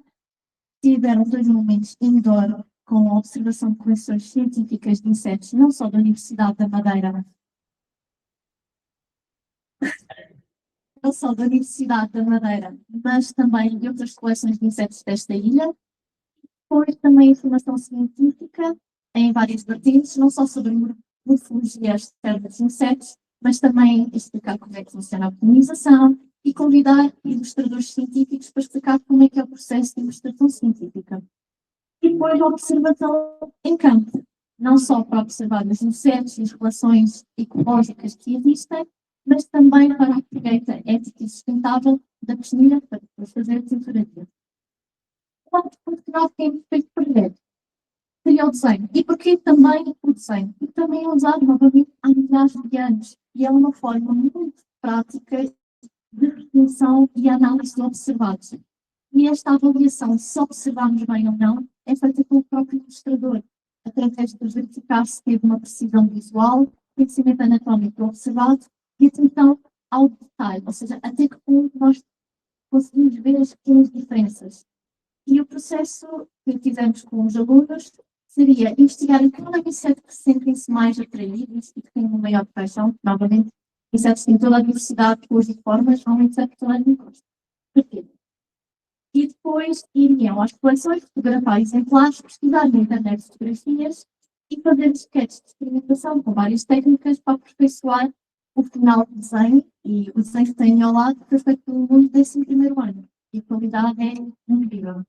tiveram 2 momentos indoor com a observação de coleções científicas de insetos, não só da Universidade da Madeira, mas também de outras coleções de insetos desta ilha. Depois também informação científica em várias vertentes, não só sobre morfologia externa dos insetos, mas também explicar como é que funciona a polinização e convidar ilustradores científicos para explicar como é que é o processo de ilustração científica. E depois a observação em campo, não só para observar os insetos e as relações ecológicas que existem, mas também para a colheita ética e sustentável da pesquisa, para depois fazer a tesouraria. O outro ponto que nós temos feito projeto seria o desenho. E porquê também o desenho? Porque também é usado novamente há milhares de anos e é uma forma muito prática de retenção e análise de observados. E esta avaliação, se observarmos bem ou não, é feita pelo próprio ilustrador, através de verificar se teve uma precisão visual, conhecimento anatómico do observado e atenção ao detalhe, ou seja, até que ponto nós conseguimos ver as pequenas diferenças. E o processo que fizemos com os alunos seria investigar aquele inseto que sentem-se mais atraídos e que têm uma maior paixão. Novamente, insetos têm toda a diversidade de cores e formas, há um inseto que toda a gente gosta. Porquê? E depois iriam às coleções, fotografar exemplares, pesquisar na internet fotografias e fazer sketches de experimentação com várias técnicas para aperfeiçoar o final do desenho. E o desenho que tem ao lado foi feito pelo aluno do 11º ano. E a qualidade é incrível.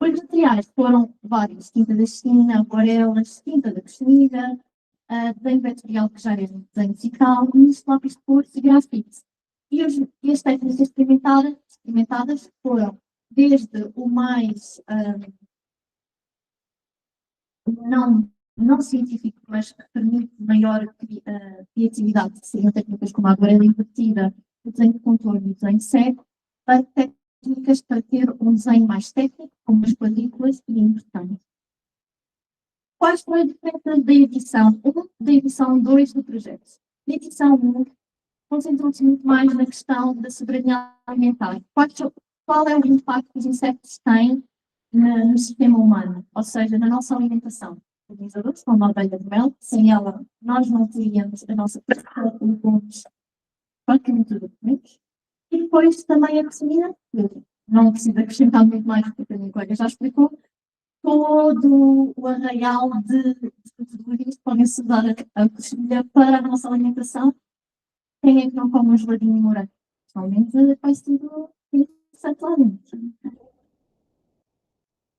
Os materiais foram vários: tinta da China, aquarelas, tinta da costura, desenho vetorial, que já era desenho musical, e os lápis de cor e grafite. E as técnicas experimentadas foram desde o mais não científico, mas que permite maior criatividade, que seriam técnicas como a aquarela invertida, o desenho de contorno e o desenho cego, para técnicas para ter um desenho mais técnico, como as quadrículas e importantes. Quais foram as diferenças da edição 1 da edição 2 do projeto? Na edição 1, concentrou-se muito mais na questão da soberania alimentar. Qual é o impacto que os insetos têm no sistema humano, ou seja, na nossa alimentação? Polinizadores, como a abelha de mel, sem ela nós não teríamos a nossa produção de legumes, praticamente tudo comidos. E depois também a cozinha, não preciso acrescentar muito mais, porque a minha colega já explicou, todo o arraial de categorias que podem se usar a cozinha para a nossa alimentação. Quem é que não come um geladinho de morango? Principalmente faz tudo interessante lá dentro.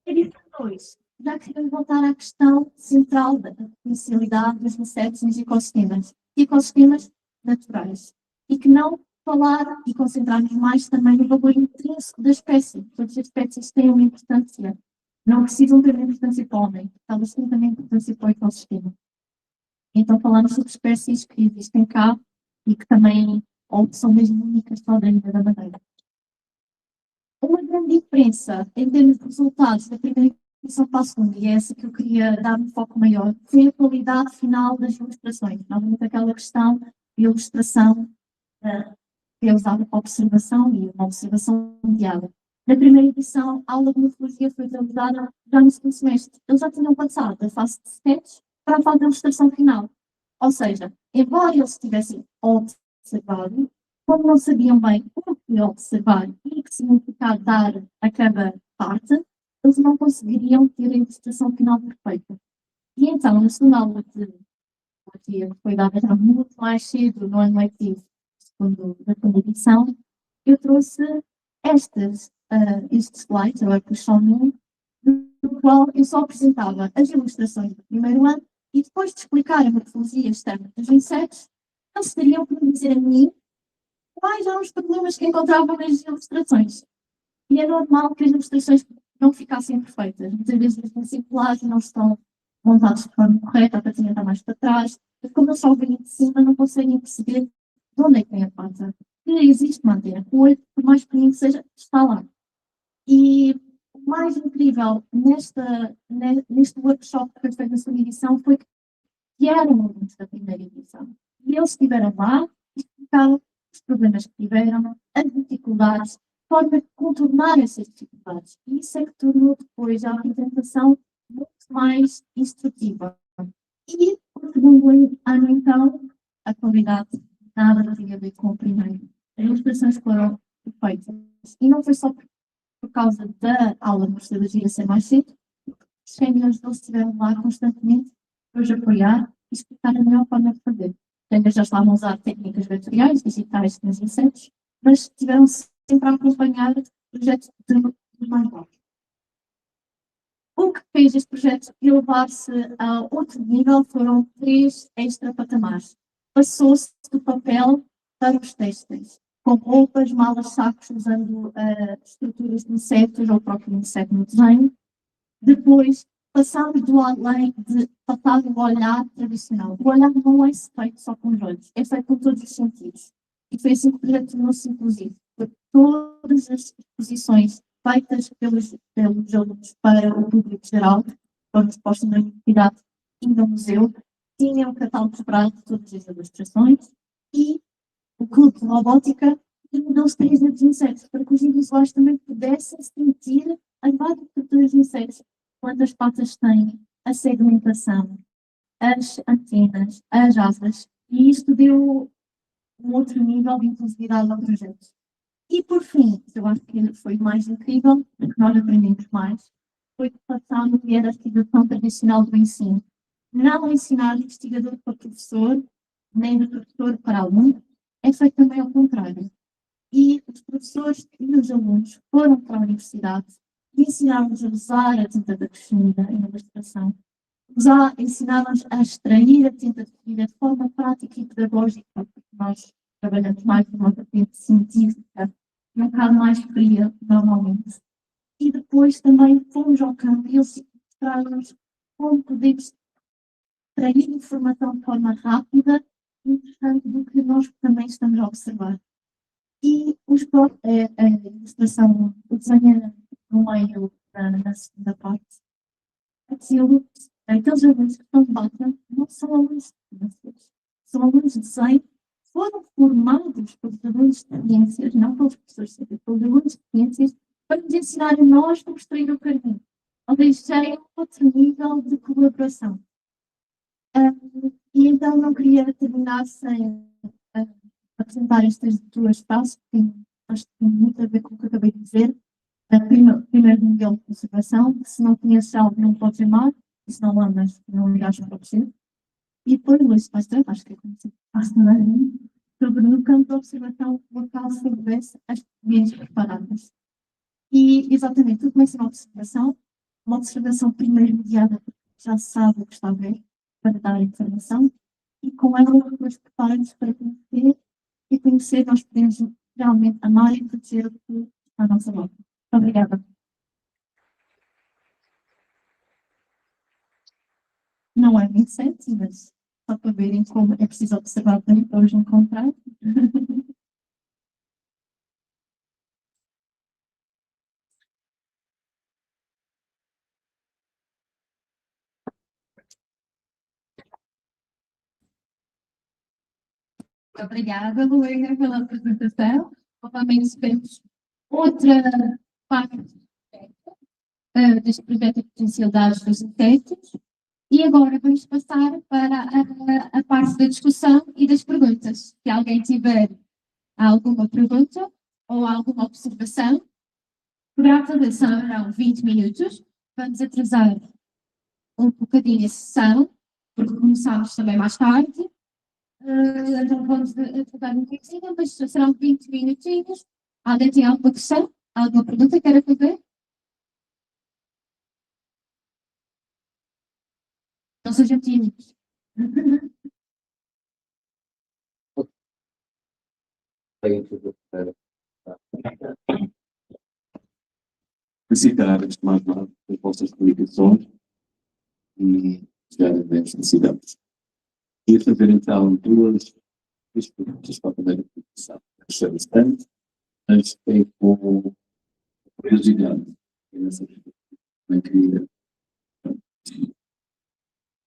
Edição 2. Já queremos voltar à questão central da potencialidade dos insetos nos ecossistemas. Ecossistemas naturais. E que não falar e concentrar-nos mais também no valor intrínseco da espécie. Todas as espécies têm uma importância não precisam ter importância para o homem, elas têm também importância para o ecossistema. Então falamos sobre espécies que existem cá e que também, ou que são mesmo únicas só da Ilha da Madeira. Uma grande diferença em termos de resultados da primeira edição para a segunda, e é essa que eu queria dar um foco maior, foi a qualidade final das ilustrações. Novamente aquela questão de ilustração que é usada para observação e uma observação guiada. Na primeira edição, a aula de morfologia foi realizada já no segundo semestre. Eles já tinham passado da fase de sketch para a fase de ilustração final. Ou seja, embora eles tivessem observado, como não sabiam bem o que observar e que significado dar a cada parte, eles não conseguiriam ter a ilustração final perfeita. E então, na segunda aula de morfologia, que foi dada já muito mais cedo no ano letivo da segunda edição, eu trouxe estes slides, agora pus só um, do qual eu só apresentava as ilustrações do primeiro ano e depois de explicar a morfologia externa dos insetos, eles teriam que me dizer a mim quais eram os problemas que encontravam nas ilustrações. E é normal que as ilustrações não ficassem perfeitas. Muitas vezes os discípulos não estão montados de forma correta, a patinha está mais para trás, e como eles só vêm de cima, não conseguem perceber de onde é que vem a pata. Que existe uma antena, o olho, por mais pequenino que seja, está lá. E o mais incrível neste workshop que foi feito na segunda edição foi que vieram alunos da primeira edição. E eles estiveram lá e explicaram os problemas que tiveram, as dificuldades, a forma de contornar essas dificuldades. E isso é que tornou depois a apresentação muito mais instrutiva. E o segundo ano, então, a qualidade nada tinha a ver com o primeiro. As ilustrações foram perfeitas. E não foi só por causa da aula de morfologia ser mais cedo, os séniores deles estiveram lá constantemente para os apoiar e explicar a melhor forma de fazer. Eles já estavam a usar técnicas vetoriais, digitais nos insetos, mas estiveram sempre a acompanhar projetos de mais baixo. O que fez este projeto elevar-se a outro nível foram 3 extra patamares. Passou-se do papel para os têxteis, com roupas, malas, sacos, usando estruturas de insetos ou o próprio inseto no desenho. Depois, passámos do além de passar o olhar tradicional. O olhar não é feito só com os olhos, é feito com todos os sentidos. E foi assim que o projeto tornou-se inclusivo. Todas as exposições feitas pelos alunos para o público geral, foram expostas na universidade e no museu, tinham um catálogo separado de todas as ilustrações e o clube de robótica mudou-se 3 dos insetos, para que os individuais também pudessem sentir as várias estruturas de insetos, quantas patas têm, a segmentação, as antenas, as asas, e isto deu um outro nível de inclusividade ao projeto. E por fim, eu acho que foi mais incrível, que nós aprendemos mais, foi que passámos a hierarquização tradicional do ensino. Não ensinar investigador para professor, nem do professor para aluno, é feito também ao contrário. E os professores e os alunos foram para a universidade e ensinaram-nos a usar a tinta da definida em ilustração. Ensinaram-nos a extrair a tinta definida de forma prática e pedagógica, porque nós trabalhamos mais numa vertente científica e um bocado mais fria, normalmente. E depois também fomos ao campo e eles mostraram-nos como podemos extrair informação de forma rápida e interessante do que nós também estamos a observar. E a ilustração, o desenho no meio, na segunda parte, aqueles alunos que estão de bata não são alunos de ciências, são alunos de desenho, foram formados pelos alunos de ciências, não pelos professores de ciências, pelos alunos de ciências, para nos ensinar a nós como extrair o carvão. Ou seja, já é outro nível de colaboração. E então não queria terminar sem apresentar estas 2 frases, que acho que tem muito a ver com o que eu acabei de dizer. Primeiro, modelo de conservação, que se não conheces algo, não podes amar, e se não amas, não irás acontecer. E depois, Luís Pastor, acho que é como se faz na sobre no campo de observação local se houvesse as experiências preparadas. E, exatamente, tudo começa na observação, uma observação primeiro mediada, porque já se sabe o que está a ver, para dar informação, e com ela depois prepara-nos para conhecer, e conhecer nós podemos realmente amar e proteger o que está à nossa volta. Muito obrigada. Não é 27, mas só para verem como é preciso observar bem para hoje encontrar. Obrigada, Luísa, pela apresentação. Novamente temos outra parte deste projeto de potencialidades dos insetos. E agora vamos passar para a parte da discussão e das perguntas. Se alguém tiver alguma pergunta ou alguma observação, poderá fazer, serão 20 minutos. Vamos atrasar um bocadinho a sessão, porque começamos também mais tarde. Então vamos atrasar um bocadinho, mas serão 20 minutinhos. Alguém tem alguma questão? Alguma pergunta que queira fazer? Não sejam tímidos. Felicitar, antes de mais nada, as vossas publicações e chegar a as necessidades. E fazer então duas perguntas para a primeira publicação. Achei bastante, mas fiquei com curiosidade. Também queria.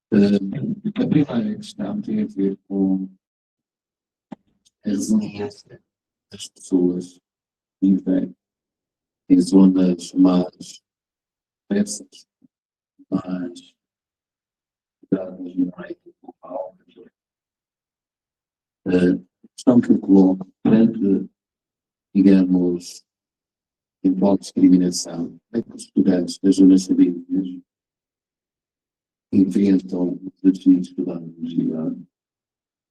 A primeira questão tem a ver com a resiliência das pessoas que vivem em zonas mais diversas, mais cuidadas no meio global. A questão que eu coloco perante, digamos, eventual discriminação, é que os estudantes das zonas sabinas enfrentam os desafios da universidade,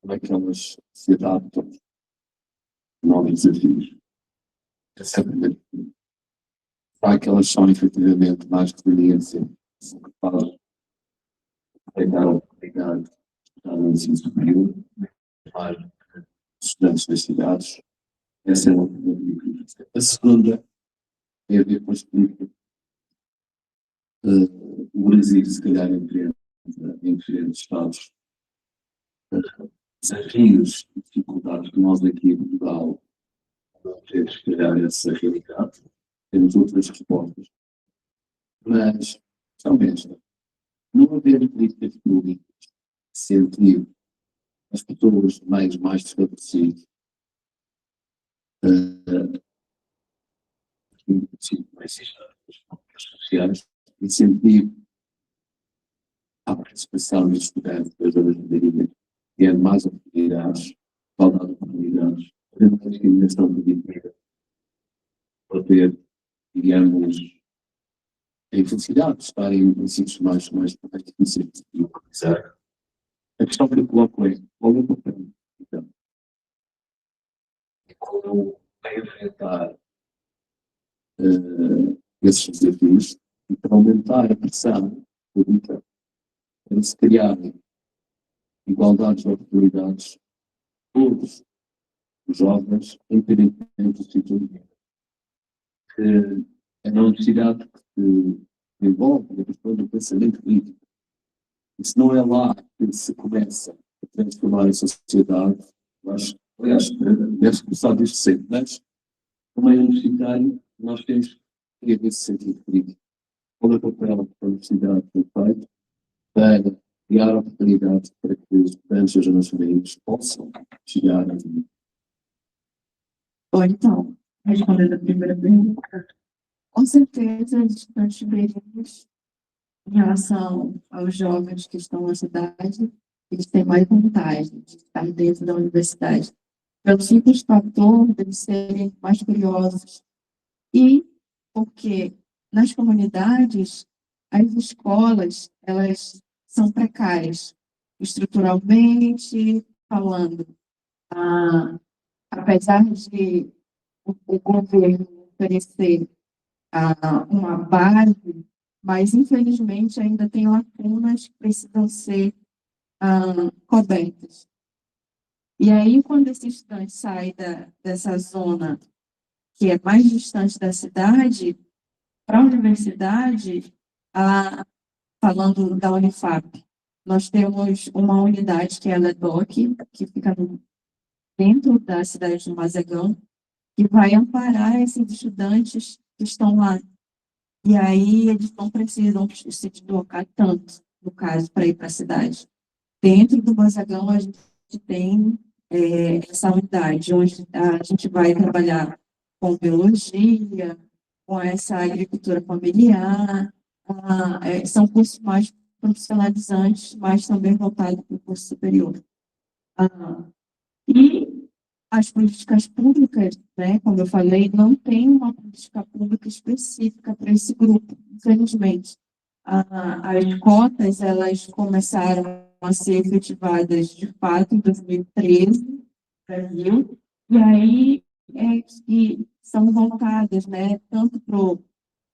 como é que elas se adaptam a novos desafios. Essa é a primeira pergunta. Será que elas são efetivamente mais resiliência, são capazes de aproveitar a oportunidade de estudar no ensino superior, mais estudantes das cidades? Essa é uma primeira pergunta. A segunda tem a ver com as políticas. O Brasil, se calhar, em diferentes estados, desafios e dificuldades que nós aqui em Portugal não temos, se calhar, essa realidade. Temos outras respostas. Mas, são esta. Não haver políticas públicas que incentivam as pessoas mais desfavorecidas, as sociais, incentivo à participação dos estudantes das zonas minorias, tendo mais oportunidades, igualdade de oportunidades, tendo uma discriminação positiva, para ter, digamos, a infelicidade de estar em sítios mais difíceis de localizar. A questão que eu coloco é, qual é o papel, então? Como vai enfrentar esses desafios e para aumentar a pressão pública para se criarem igualdades de oportunidades todos os jovens, independentemente do sítio onde vivem. A universidade que se envolve na questão do pensamento crítico. E se não é lá que se começa a transformar a sociedade, eu acho, aliás, deve-se começar desde cedo, mas como é universitário, nós temos que ter esse sentido crítico. Qual é o papel que a universidade tem feito para criar oportunidades para que os estudantes das nacionais possam chegar a vida? Ou então, respondendo a primeira pergunta, com certeza os estudantes brasileiros, em relação aos jovens que estão na cidade, eles têm mais vantagem de estar dentro da universidade, pelo simples fator de eles serem mais curiosos e porque nas comunidades as escolas elas são precárias, estruturalmente falando. Apesar de o governo oferecer uma base, mas infelizmente ainda tem lacunas que precisam ser cobertas. E aí, quando esse estudante sai dessa zona que é mais distante da cidade, para a universidade, falando da Unifap, nós temos uma unidade que é a LEDOC, que fica dentro da cidade de Mazagão, que vai amparar esses estudantes que estão lá. E aí eles não precisam se deslocar tanto, no caso, para ir para a cidade. Dentro do Mazagão, a gente tem essa unidade, onde a gente vai trabalhar com biologia, com essa agricultura familiar, são cursos mais profissionalizantes, mas também voltados para o curso superior. E as políticas públicas, né, como eu falei, não tem uma política pública específica para esse grupo, infelizmente. As cotas, elas começaram a ser efetivadas, de fato, em 2013, no Brasil, e aí que são voltadas, né, tanto para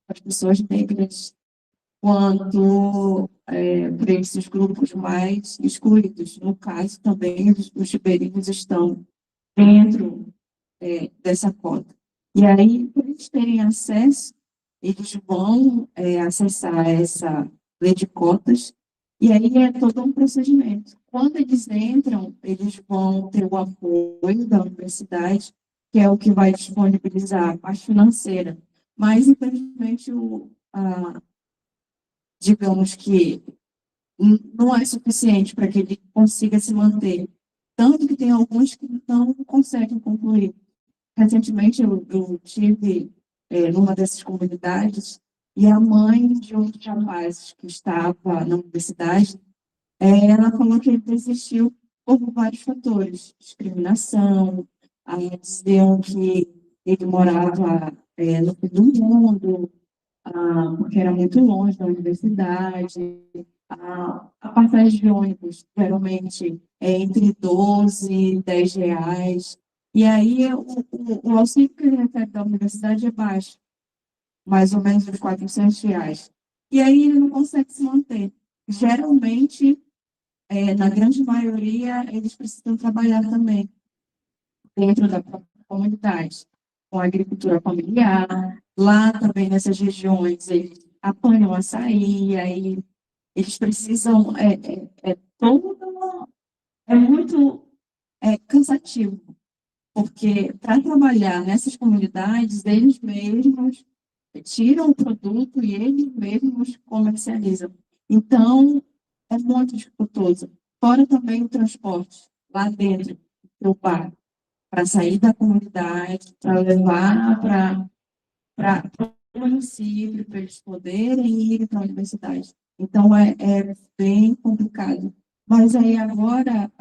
as pessoas negras, quanto para esses grupos mais excluídos. No caso, também, os ribeirinhos estão dentro dessa cota. E aí, para eles terem acesso, eles vão acessar essa lei de cotas, e aí é todo um procedimento. Quando eles entram, eles vão ter o apoio da universidade, que é o que vai disponibilizar a parte financeira. Mas, infelizmente, digamos que não é suficiente para que ele consiga se manter. Tanto que tem alguns que não conseguem concluir. Recentemente, eu tive numa dessas comunidades, e a mãe de um dos rapazes que estava na universidade, ela falou que ele desistiu por vários fatores, discriminação, diziam que ele morava no fim do mundo, porque era muito longe da universidade, a passagem de ônibus geralmente é entre 12 e 10 reais, e aí o auxílio que ele recebe da universidade é baixo, mais ou menos uns 400 reais. E aí ele não consegue se manter. Geralmente, na grande maioria, eles precisam trabalhar também dentro da própria comunidade, com a agricultura familiar. Lá também, nessas regiões, eles apanham açaí, aí eles precisam, é muito cansativo, porque para trabalhar nessas comunidades, eles mesmos tiram o produto e eles mesmos comercializam. Então, é muito dificultoso. Fora também o transporte lá dentro do parque, para sair da comunidade, para levar para o município, para eles poderem ir para a universidade. Então, é bem complicado. Mas aí agora,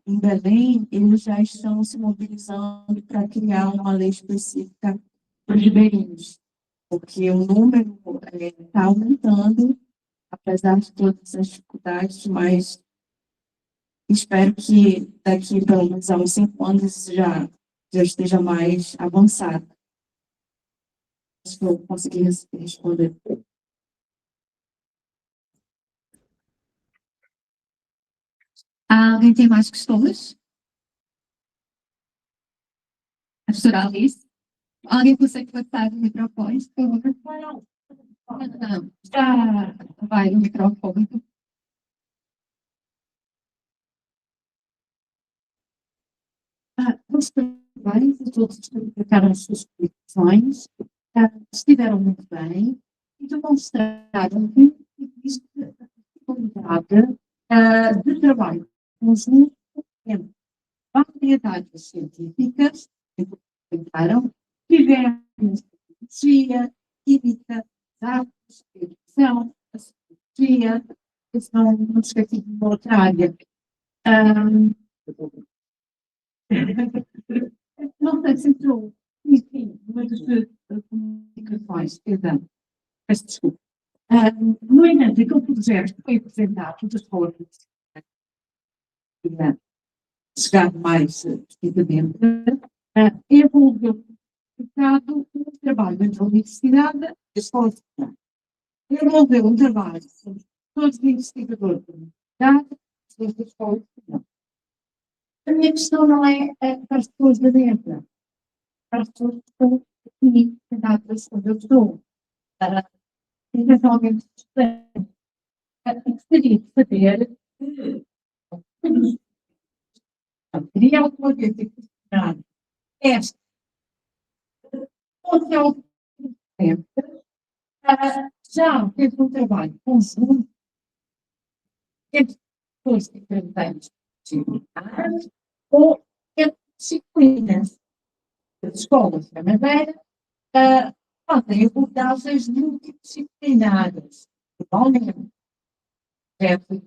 em Belém, eles já estão se mobilizando para criar uma lei específica para os ribeirinhos, porque o número está aumentando, apesar de todas as dificuldades, mas espero que daqui pelo menos a uns 5 anos isso já esteja mais avançado. Acho que eu consegui responder. Alguém tem mais questões? A professora Alice? Alguém consegue passar o microfone, por favor? Não. Já vai no microfone. Os parabéns a todos que publicaram as suas publicações, estiveram muito bem e demonstraram que existe a possibilidade de trabalho conjunto entre variedades científicas que publicaram, tivemos tecnologia, química, artes, educação, a sociologia, não esqueci de uma outra área. Não sei se entrou, enfim, muitas comunicações, exato. Peço desculpa. No entanto, aquele projeto que foi apresentado das formas, chegar mais precisamente, envolveu um trabalho entre a universidade e a escola de Portugal. Envolveu um trabalho sobre todos os investigadores da universidade e da escola de Portugal. A minha questão não é para as pessoas da dentro, para as pessoas que estão aqui sentadas onde eu estou, eventualmente estudantes. Gostaria de saber queria alguma vez questionar esta função já fez um trabalho conjunto entre pessoas diferentes disciplinares ou entre disciplinas das escolas da Madeira fazem abordagens multidisciplinares. Igualmente, essas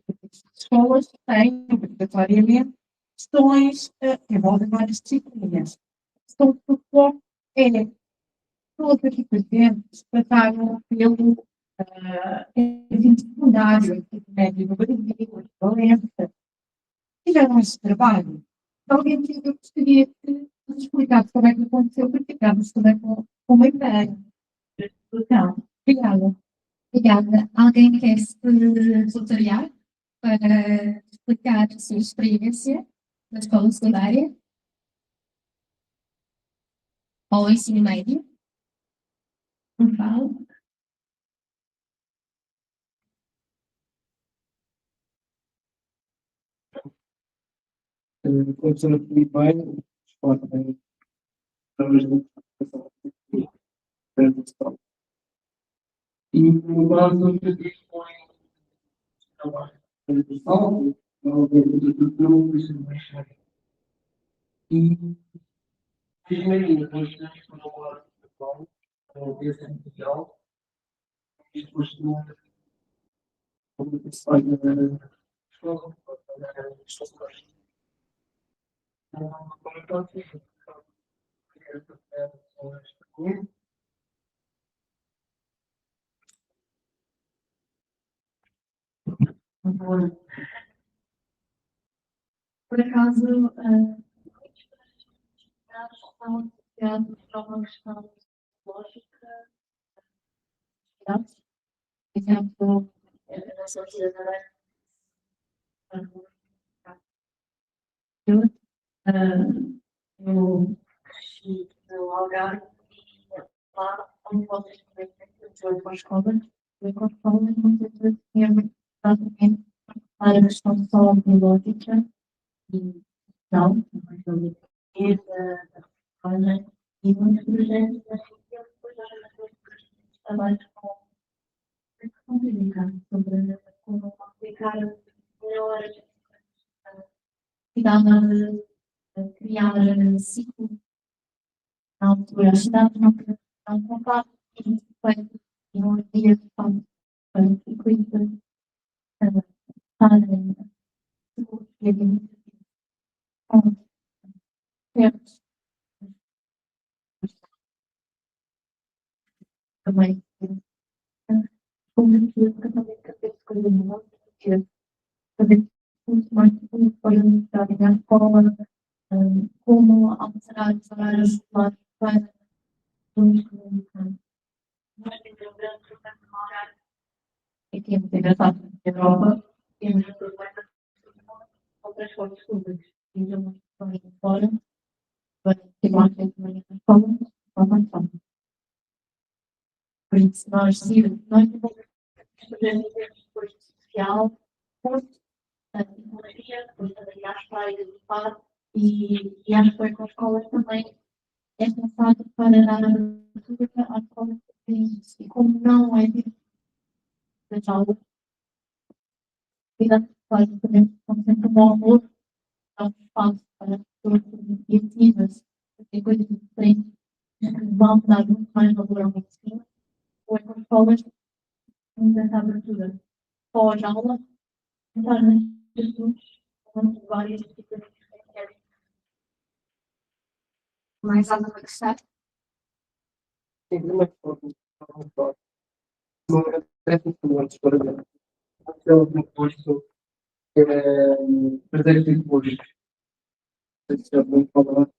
escolas têm obrigatoriamente questões que envolvem várias disciplinas. A questão que eu coloco é todos aqui presentes passaram pelo ensino secundário, ensino médio no Brasil, Valença, fizeram este trabalho. Então, eu gostaria que nos explicasse como é que aconteceu, porque ficámos também com uma ideia. Então, obrigada. Obrigada. Alguém quer se voluntariar para explicar a sua experiência na escola secundária ou ensino médio? Não fala? Começando a fluir bem, pode bem, através da participação transversal. E no base do objetivo foi trabalho transversal, não haver tudo, isso não é. E fiz meio, depois tivemos que colaborar com o pessoal, esse é mundial, e depois de uma comunicação na escola, na escola. Por acaso, muitos das estão associados a uma questão lógica, por exemplo, na sociedade, eu cresci no Algarve e lá onde vocês também fui com a escola, muitas vezes tinha muito exatamente para a questão só biológica e não, e muitos projetos eu depois trabalhos com clínica sobre como aplicar melhor a criar ciclo na altura, as cidades não contavam e feito e não havia de facto para ciclistas estarem seguros e com certos também como católica fez coisas muito fazer muito mais para estar na escola, como alterar os horários escolares para os comunicantes. Nós temos um grande problema no horário. E temos engraçado na Europa, temos um problema com transportes públicos. Temos uma questão de fora, para ter mais tempo na escola, para avançar. Por isso, nós temos depois de social, curso, tecnologia, depois também às praias do parque e acho que com as escolas também é pensado para dar abertura às escolas pequenas. E como não é tipo das aulas, cuidado que também estão sempre bom amor, dá um espaço para pessoas criativas, fazer coisas diferentes, que vão dar muito mais valor ao ensino, ou com as escolas, dessa abertura pós-aula, tentar Jesus, com várias disciplinas que querem. Mais alguma questão? Sim, uma forma, uma tarefa de antes, por exemplo. Aquele composto presente de imposto. Não sei se já vou falar.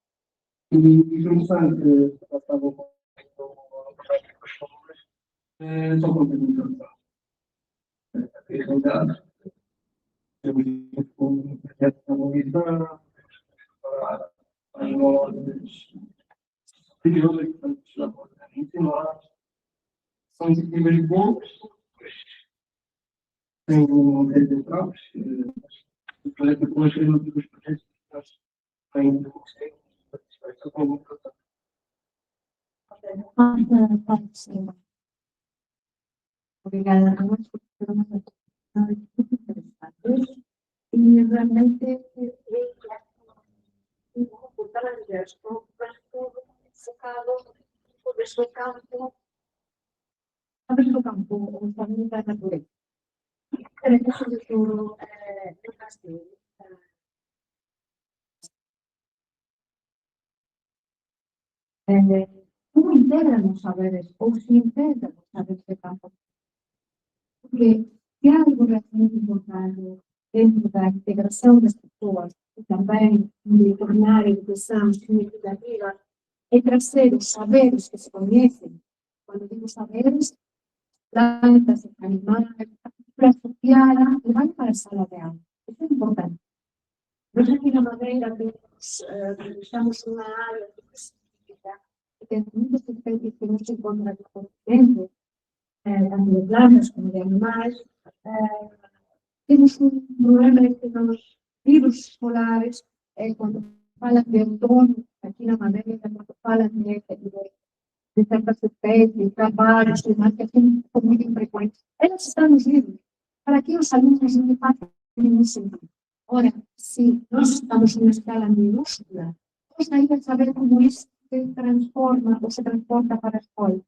E começando que estava com o projeto com as escolas, só contribuição. A realidade, temos um projeto de analisar, as normas superiores, portanto, já podem ensinar. São iniciativas boas, Tem um de provas, o projeto com as dos projetos que têm de Obrigada a todos por ter uma muito interessante. E realmente um grupo talentoso, focado sobre o campo, sobre o campo, o caminho da natureza. Creio que sobretudo no Brasil, como integram os saberes, ou se integram os saberes de campo. Porque se há algo realmente importante dentro da integração das pessoas e também de tornar a educação significativa, é trazer os saberes que se conhecem. Quando digo saberes, plantas, animais, para associar e vai para a sala de aula. Isso é importante. Nós aqui na Madeira estamos numa área específica que tem muitas espécies que não se encontram no continente, tanto de plantas como de animais. Temos um problema que nos vírus escolares, quando falam de outono, aqui na Madeira, quando falam de certas espécies, trabalhos, que assim são muito infrequentes, elas estão nos livros, para que os alunos não façam nenhum sentido. Ora, se nós estamos em uma escala minúscula, nós ainda saber como isso se transforma ou se transporta para a escola.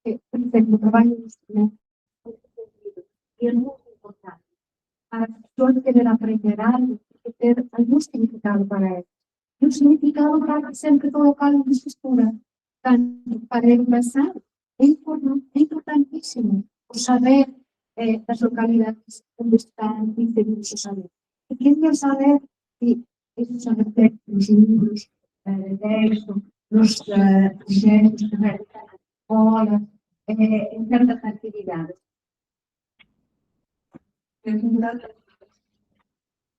Por exemplo, o trabalho do instrumento é muito importante. Para as pessoas quererem aprender algo, tem que ter algum significado para elas. E o significado para sempre colocado de estrutura. Tanto para a educação, é importantíssimo o saber das localidades onde estão inseridos os saberes. E queria saber se esses saberes nos livros, de texto, nos projetos que realizam na escola, em certas atividades.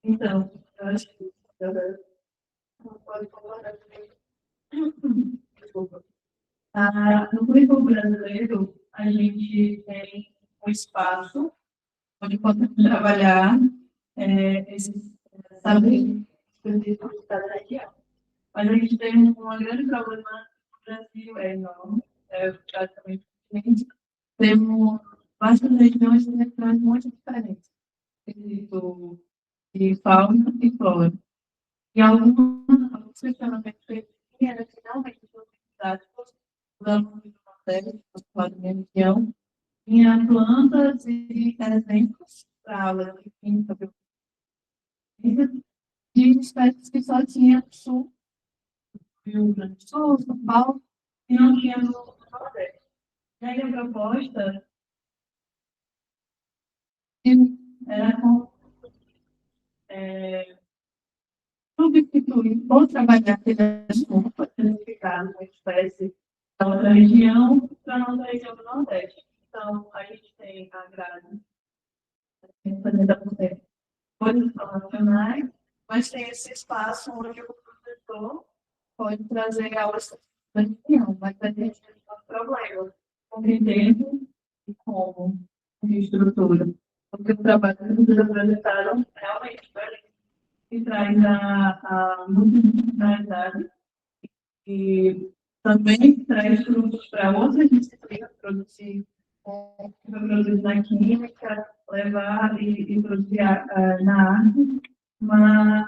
Então, eu acho que não pode concordar comigo. Desculpa. No currículo brasileiro, a gente tem um espaço onde podemos trabalhar esses saberes específicos de cada região. Mas a gente tem um grande problema no Brasil, enorme, praticamente temos várias regiões com regiões muito diferentes, de fauna e flora. E alguns questionamentos que eram finalmente didáticos, os alunos do Nordeste, da minha região, tinha plantas e exemplos para aula de química, de espécies que só tinha no Sul, Rio Grande do Sul, São Paulo, e não tinha no Nordeste. E aí a proposta era com substituir ou trabalhar aquelas roupas identificadas uma espécie da outra região para a nossa região do Nordeste. Então, a gente tem a grade, 70% coisas informacionais, mas tem esse espaço onde o professor pode trazer aulas da região, mas a gente tem um problema com o tempo e como de estrutura. Porque o trabalho que vocês apresentaram realmente diferente e traz a multidisciplinaridade e também traz frutos para outras disciplinas, produzir na química, levar e produzir na arte, mas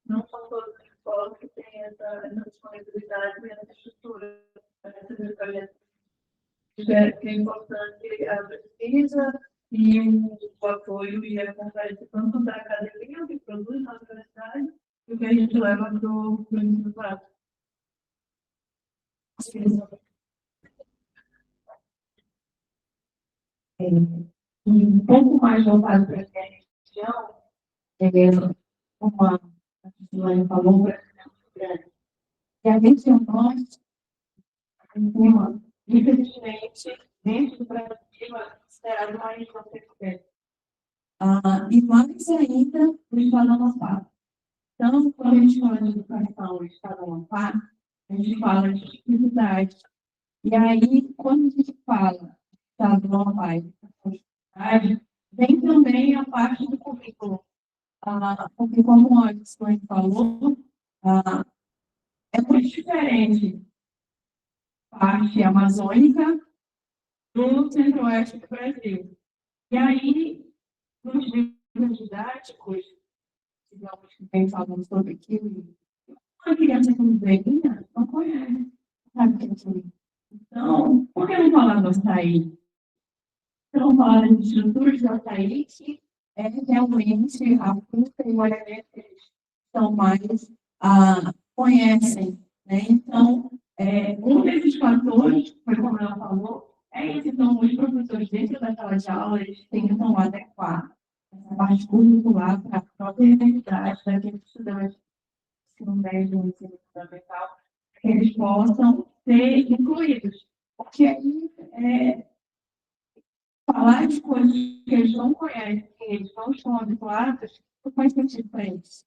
não são todas as escolas que têm essa disponibilidade e essa estrutura para receber projetos. Que é importante a pesquisa e o apoio e a conferência tanto da academia, que produz na universidade, e o que a gente leva para o ensino prático. Um pouco mais voltado para a região, como a Silvana falou, para grande. E a região norte, infelizmente, dentro do Brasil, é considerada uma região periférica. E mais ainda no estado do Amapá. Então, quando a gente fala de educação no estado do Amapá, a gente fala de dificuldade. E aí, quando a gente fala do estado do Amapá, a Tem também a parte do currículo. Porque, como a Sônia falou, é muito diferente a parte amazônica do centro-oeste do Brasil. E aí, nos livros didáticos, digamos que tem falando sobre aquilo, uma criança cruzeirina não conhece, sabe o que é aquilo. Então, por que não falar do açaí? Então, falar das estruturas do açaí, que é realmente a fruta e o alimento que eles são mais conhecem. Né? Então, um desses fatores, foi como ela falou, é esse. Então, os professores dentro da sala de aula, eles tentam adequar essa parte curricular para a própria identidade daqueles estudantes do ensino médio, do ensino fundamental, que eles possam ser incluídos. Porque aí, falar de coisas que eles não conhecem, que eles não estão habituados, não faz sentido para eles.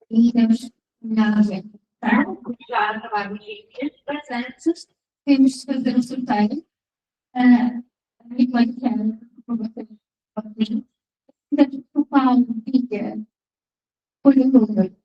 E temos nada a já trabalho de presenças, temos que fazer um sorteio. A minha mãe quer, por vocês, o Paulo, Bíblia, por número.